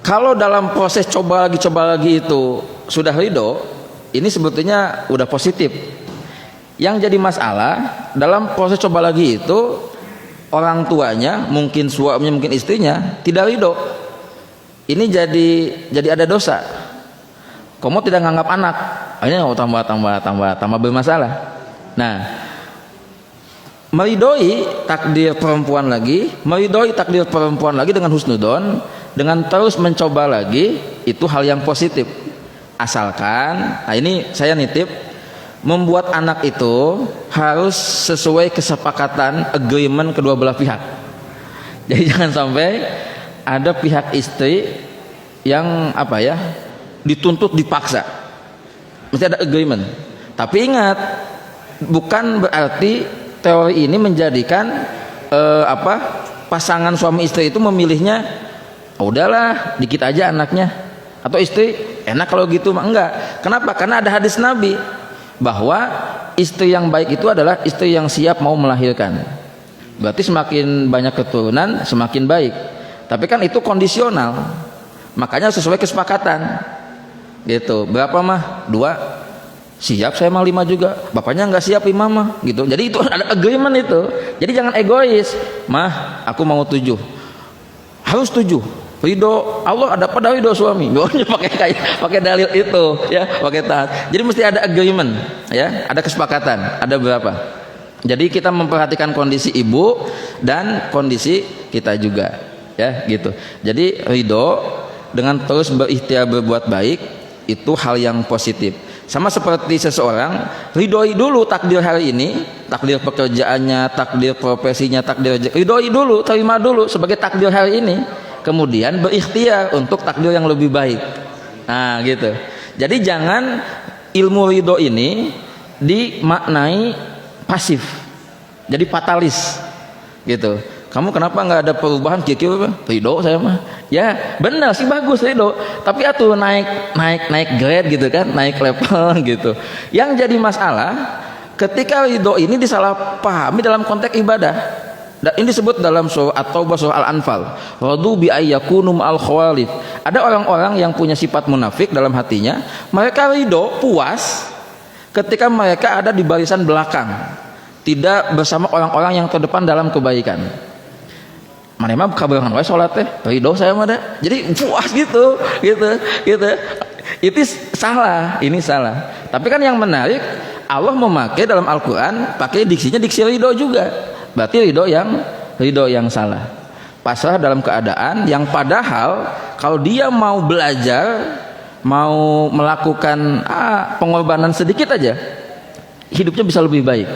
Kalau dalam proses coba lagi itu sudah ridho, ini sebetulnya udah positif. Yang jadi masalah dalam proses coba lagi itu orang tuanya, mungkin suaminya, mungkin istrinya tidak ridho. Ini jadi ada dosa. Kamu tidak nganggap anak, akhirnya tambah bermasalah. Nah, meridhoi takdir perempuan lagi, meridhoi takdir perempuan lagi dengan husnudon, dengan terus mencoba lagi, itu hal yang positif. Asalkan, nah ini saya nitip, membuat anak itu harus sesuai kesepakatan agreement kedua belah pihak. Jadi jangan sampai ada pihak istri yang apa ya, dituntut dipaksa, mesti ada agreement. Tapi ingat, bukan berarti teori ini menjadikan pasangan suami istri itu memilihnya, oh, udahlah dikit aja anaknya, atau istri enak kalau gitu mah. Enggak. Kenapa? Karena ada hadis Nabi bahwa istri yang baik itu adalah istri yang siap mau melahirkan. Berarti semakin banyak keturunan semakin baik. Tapi kan itu kondisional, makanya sesuai kesepakatan gitu. Berapa mah? 2. Siap saya mah 5 juga, bapaknya nggak siap 5 mah gitu. Jadi itu ada agreement itu. Jadi jangan egois. Mah aku mau 7, harus 7. Ridho Allah ada pada ridho suami. Pokoknya pakai dalil itu ya, pakai taat. Jadi mesti ada agreement ya, ada kesepakatan. Ada berapa? Jadi kita memperhatikan kondisi ibu dan kondisi kita juga ya gitu. Jadi ridho dengan terus berikhtiar berbuat baik itu hal yang positif. Sama seperti seseorang ridhoi dulu takdir hari ini, takdir pekerjaannya, takdir profesinya, takdir ridhoi dulu, terima dulu sebagai takdir hari ini, kemudian berikhtiar untuk takdir yang lebih baik. Nah gitu. Jadi jangan ilmu ridho ini dimaknai pasif, jadi fatalis gitu. Kamu kenapa nggak ada perubahan? Kira-kira ridho saya mah. Ya benar sih, bagus ridho. Tapi atuh naik grade gitu kan, naik level gitu. Yang jadi masalah ketika ridho ini disalahpahami dalam konteks ibadah. Dan ini disebut dalam surah At-Taubah, surah Al-Anfal. Radu bi ayyakunu ma'al khawalif. Ada orang-orang yang punya sifat munafik dalam hatinya. Mereka ridho, puas ketika mereka ada di barisan belakang, tidak bersama orang-orang yang terdepan dalam kebaikan. Mana mah kabarangan wae salat teh, ridho saya mah da. Jadi puas gitu. Itu salah, ini salah. Tapi kan yang menarik, Allah memakai dalam Al-Qur'an pakai diksinya diksi ridho juga. Berarti ridho yang salah. Pasrah dalam keadaan yang padahal kalau dia mau belajar, mau melakukan pengorbanan sedikit aja, hidupnya bisa lebih baik.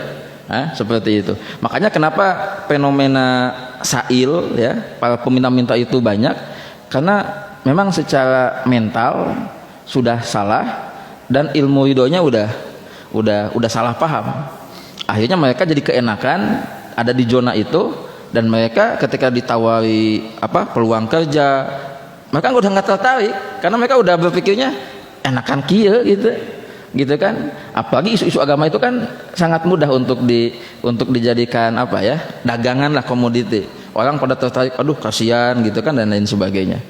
Seperti itu. Makanya kenapa fenomena sail ya, para peminta-minta itu banyak, karena memang secara mental sudah salah dan ilmu ridhonya udah salah paham. Akhirnya mereka jadi keenakan ada di zona itu, dan mereka ketika ditawari peluang kerja, mereka udah nggak tertarik karena mereka udah berpikirnya enakan kieu gitu kan. Apalagi isu-isu agama itu kan sangat mudah untuk dijadikan dagangan lah, komoditi. Orang pada tertarik, aduh kasihan gitu kan, dan lain sebagainya.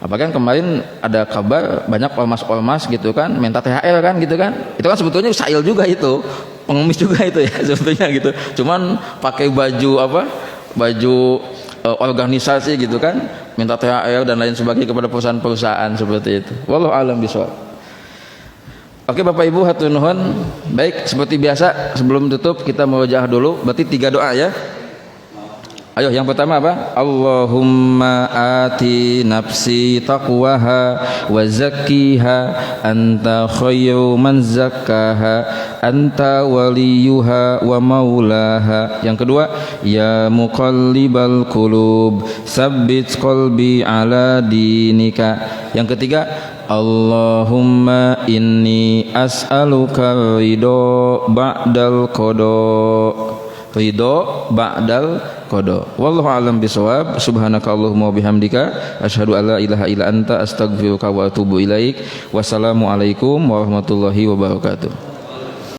Apalagi kan kemarin ada kabar banyak ormas-ormas gitu kan minta THR kan gitu kan. Itu kan sebetulnya sail juga itu, pengemis juga itu ya sebetulnya gitu. Cuman pakai baju organisasi gitu kan, minta THR dan lain sebagainya kepada perusahaan-perusahaan seperti itu. Wallahu a'lam bishawab. Oke Bapak Ibu, hatur nuhun. Baik, seperti biasa sebelum tutup kita murojaah dulu. Berarti 3 doa ya. Ayo yang pertama apa? Allahumma ati nafsi taqwaha wa zakkiha anta khairu man zakkaha anta waliyuha wa maulaha. Yang kedua, ya muqallibal qulub tsabbit qalbi ala dinika. Yang ketiga, Allahumma inni as'aluka ridho ba'dal qada. Wallahu a'lam bishawab. Subhanakallahumma wa bihamdika asyhadu an la ilaha illa anta astaghfiruka wa atubu ilaik. Wassalamualaikum warahmatullahi wabarakatuh.